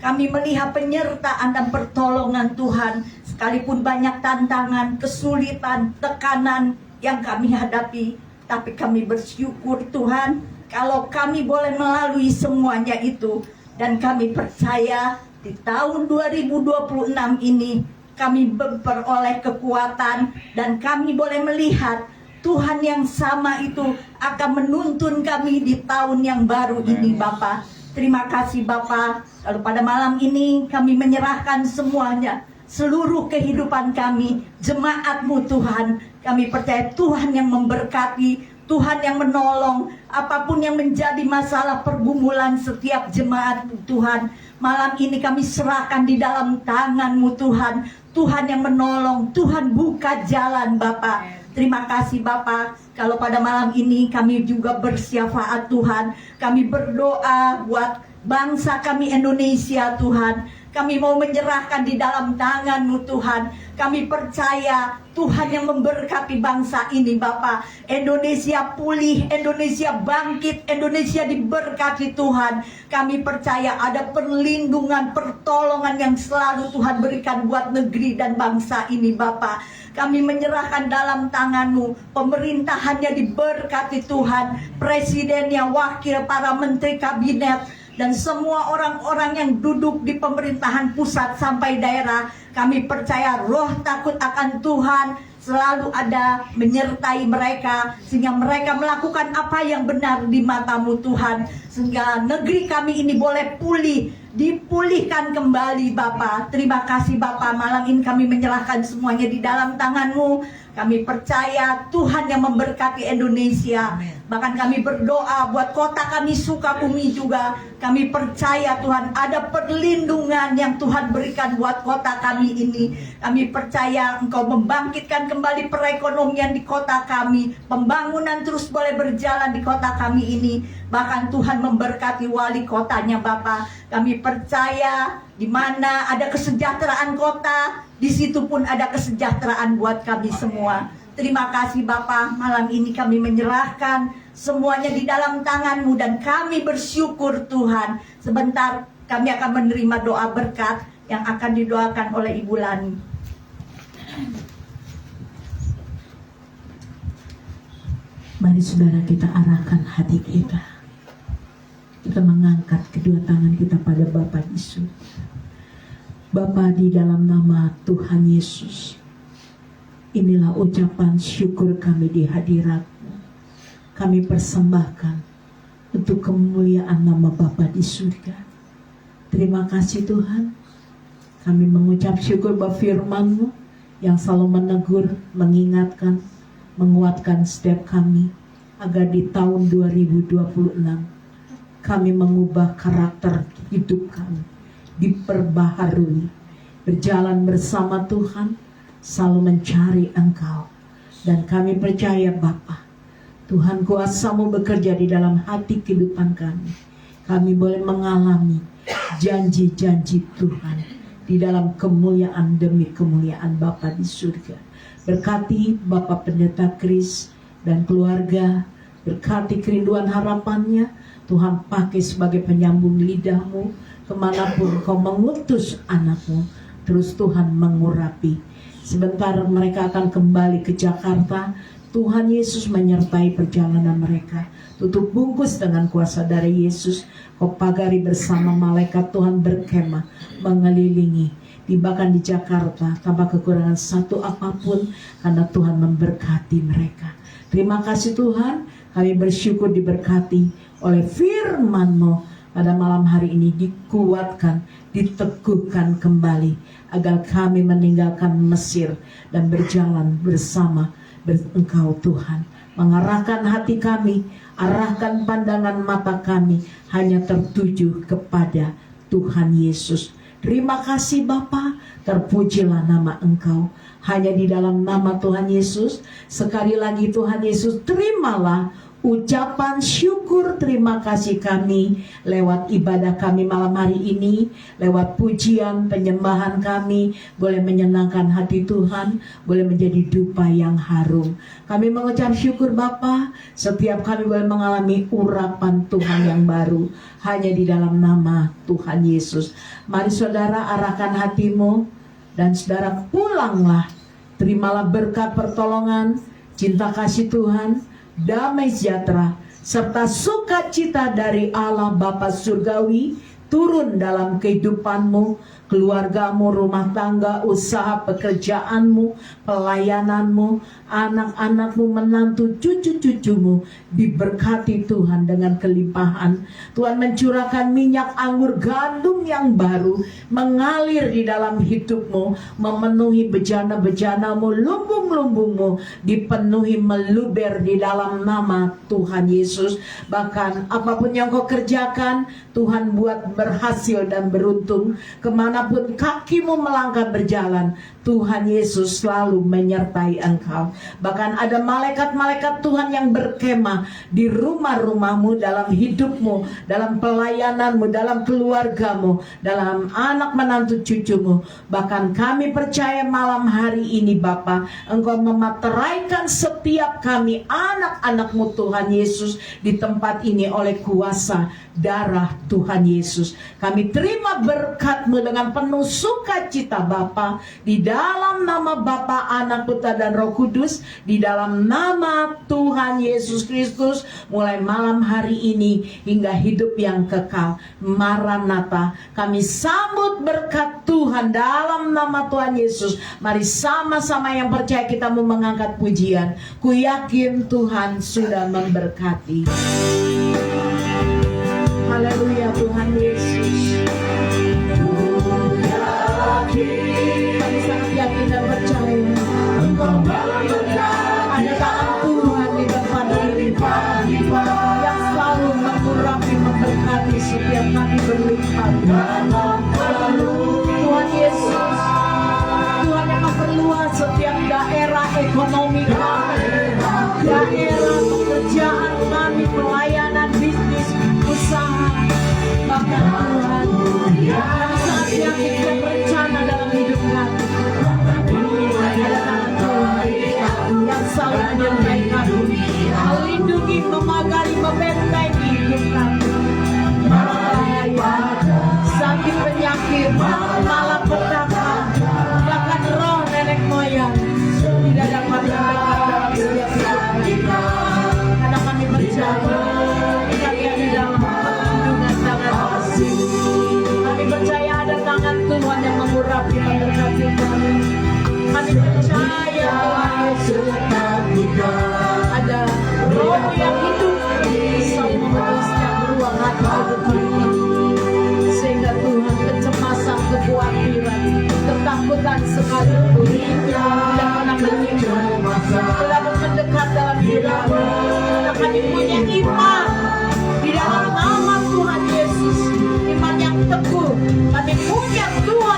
kami melihat penyertaan dan pertolongan Tuhan. Sekalipun banyak tantangan, kesulitan, tekanan yang kami hadapi, Tapi kami bersyukur Tuhan, kalau kami boleh melalui semuanya itu. Dan kami percaya di tahun 2026 ini kami memperoleh kekuatan, dan kami boleh melihat Tuhan yang sama itu akan menuntun kami di tahun yang baru ini Bapa. Terima kasih Bapa. Lalu pada malam ini kami menyerahkan semuanya, seluruh kehidupan kami, jemaat-Mu Tuhan. Kami percaya Tuhan yang memberkati, Tuhan yang menolong, apapun yang menjadi masalah pergumulan setiap jemaat Tuhan. Malam ini kami serahkan di dalam tangan-Mu Tuhan. Tuhan yang menolong, Tuhan buka jalan Bapa. Terima kasih Bapa. Kalau pada malam ini kami juga bersyafaat Tuhan. Kami berdoa buat bangsa kami Indonesia Tuhan. Kami mau menyerahkan di dalam tangan-Mu Tuhan. Kami percaya Tuhan yang memberkati bangsa ini Bapa. Indonesia pulih, Indonesia bangkit, Indonesia diberkati Tuhan. Kami percaya ada perlindungan, pertolongan yang selalu Tuhan berikan buat negeri dan bangsa ini Bapa. Kami menyerahkan dalam tangan-Mu, pemerintahannya diberkati Tuhan, presidennya, wakil, para menteri kabinet, dan semua orang-orang yang duduk di pemerintahan pusat sampai daerah. Kami percaya roh takut akan Tuhan selalu ada menyertai mereka, sehingga mereka melakukan apa yang benar di mata-Mu Tuhan, sehingga negeri kami ini boleh pulih, dipulihkan kembali Bapa. Terima kasih Bapa. Malam ini kami menyerahkan semuanya di dalam tangan-Mu. Kami percaya Tuhan yang memberkati Indonesia. Bahkan kami berdoa buat kota kami Sukabumi juga. Kami percaya Tuhan ada perlindungan yang Tuhan berikan buat kota kami ini. Kami percaya Engkau membangkitkan kembali perekonomian di kota kami. Pembangunan terus boleh berjalan di kota kami ini. Bahkan Tuhan memberkati wali kotanya Bapa. Kami percaya di mana ada kesejahteraan kota, di situ pun ada kesejahteraan buat kami semua. Terima kasih Bapa. Malam ini kami menyerahkan semuanya di dalam tangan-Mu, dan kami bersyukur Tuhan. Sebentar kami akan menerima doa berkat yang akan didoakan oleh Ibu Lani. Mari saudara kita arahkan hati kita. Kita mengangkat kedua tangan kita pada Bapa Yesus. Bapa, di dalam nama Tuhan Yesus, inilah ucapan syukur kami di hadirat-Mu. Kami persembahkan untuk kemuliaan nama Bapa di surga. Terima kasih Tuhan. Kami mengucap syukur bahwa firman-Mu yang selalu menegur, mengingatkan, menguatkan setiap kami, agar di tahun 2026 kami mengubah karakter hidup kami, diperbaharui, berjalan bersama Tuhan, selalu mencari Engkau. Dan kami percaya Bapa, Tuhan kuasa-Mu bekerja di dalam hati kehidupan kami. Kami boleh mengalami janji-janji Tuhan di dalam kemuliaan demi kemuliaan Bapa di surga. Berkati Bapak Pendeta Kris dan keluarga, berkati kerinduan harapannya. Tuhan pakai sebagai penyambung lidah-Mu, kemanapun Kau mengutus anak-Mu, terus Tuhan mengurapi. Sebentar mereka akan kembali ke Jakarta. Tuhan Yesus menyertai perjalanan mereka. Tutup bungkus dengan kuasa darah Yesus. Kau pagari bersama malaikat Tuhan berkemah, mengelilingi. Bahkan di Jakarta tanpa kekurangan satu apapun, karena Tuhan memberkati mereka. Terima kasih Tuhan. Kami bersyukur diberkati oleh firman-Mu pada malam hari ini, dikuatkan, diteguhkan kembali, agar kami meninggalkan Mesir dan berjalan bersama Engkau Tuhan. Mengarahkan hati kami, arahkan pandangan mata kami hanya tertuju kepada Tuhan Yesus. Terima kasih Bapa, terpujilah nama Engkau. Hanya di dalam nama Tuhan Yesus, sekali lagi Tuhan Yesus, terimalah ucapan syukur terima kasih kami lewat ibadah kami malam hari ini, lewat pujian penyembahan kami, boleh menyenangkan hati Tuhan, boleh menjadi dupa yang harum. Kami mengucap syukur Bapa, setiap kami boleh mengalami urapan Tuhan yang baru hanya di dalam nama Tuhan Yesus. Mari saudara arahkan hatimu, dan saudara pulanglah, terimalah berkat pertolongan, cinta kasih Tuhan, damai sejahtera, serta sukacita dari Allah Bapa Surgawi turun dalam kehidupanmu, keluargamu, rumah tangga, usaha, pekerjaanmu, pelayananmu, anak-anakmu, menantu, cucu-cucumu diberkati Tuhan dengan kelimpahan. Tuhan mencurahkan minyak anggur gandum yang baru mengalir di dalam hidupmu, memenuhi bejana-bejanamu, lumbung-lumbungmu dipenuhi meluber di dalam nama Tuhan Yesus. Bahkan apapun yang kau kerjakan, Tuhan buat berhasil dan beruntung. Kemanapun kakimu melangkah berjalan, Tuhan Yesus selalu menyertai engkau. Bahkan ada malaikat-malaikat Tuhan yang berkemah di rumah-rumahmu, dalam hidupmu, dalam pelayananmu, dalam keluargamu, dalam anak menantu cucumu. Bahkan kami percaya malam hari ini Bapa, Engkau memateraikan setiap kami anak-anakmu Tuhan Yesus di tempat ini oleh kuasa darah Tuhan Yesus. Kami terima berkat-Mu dengan penuh sukacita Bapa, di dalam nama Bapa, Anak, Putra dan Roh Kudus, di dalam nama Tuhan Yesus Kristus, mulai malam hari ini hingga hidup yang kekal. Maranatha, kami sambut berkat Tuhan dalam nama Tuhan Yesus. Mari sama-sama yang percaya kita mau mengangkat pujian. Ku yakin Tuhan sudah memberkati. Haleluya Tuhan Yesus. Kami sangat yakin dan percaya Engkau ada tangan Tuhan di depan diri kami yang selalu mengurapi, memberkati setiap kami berlipat. Tuhan Yesus, Tuhan yang memperluas setiap daerah ekonomi kami, daerah pekerjaan kami, pelayanan, bisnis, usaha. Bahkan Tuhan, kami sangat yakin dan berencana dalam hidup kami. Ada tangan Tuhan yang selalu menyertai kami, melindungi, memagari, membentengi hidup kami. Bahaya, sakit, penyakit, malapetaka, bahkan roh nenek moyang tidak dapat mendekat dalam setiap hidup kita. Karena kami percaya kami ada dalam perlindungan tangan kasih. Kami percaya ada tangan Tuhan yang mengurapi, memberkati kami. Kami percaya Tuhan Yesus ada roh yang hidup selalu memenuhi ruang hati kami, sehingga Tuhan kecemasan, kekhawatiran, ketakutan sekalipun tidak pernah menyinggung, tidak mendekat dalam hidup kami. Karena kami punya iman di dalam nama Tuhan Yesus, iman yang teguh. Kami punya Tuhan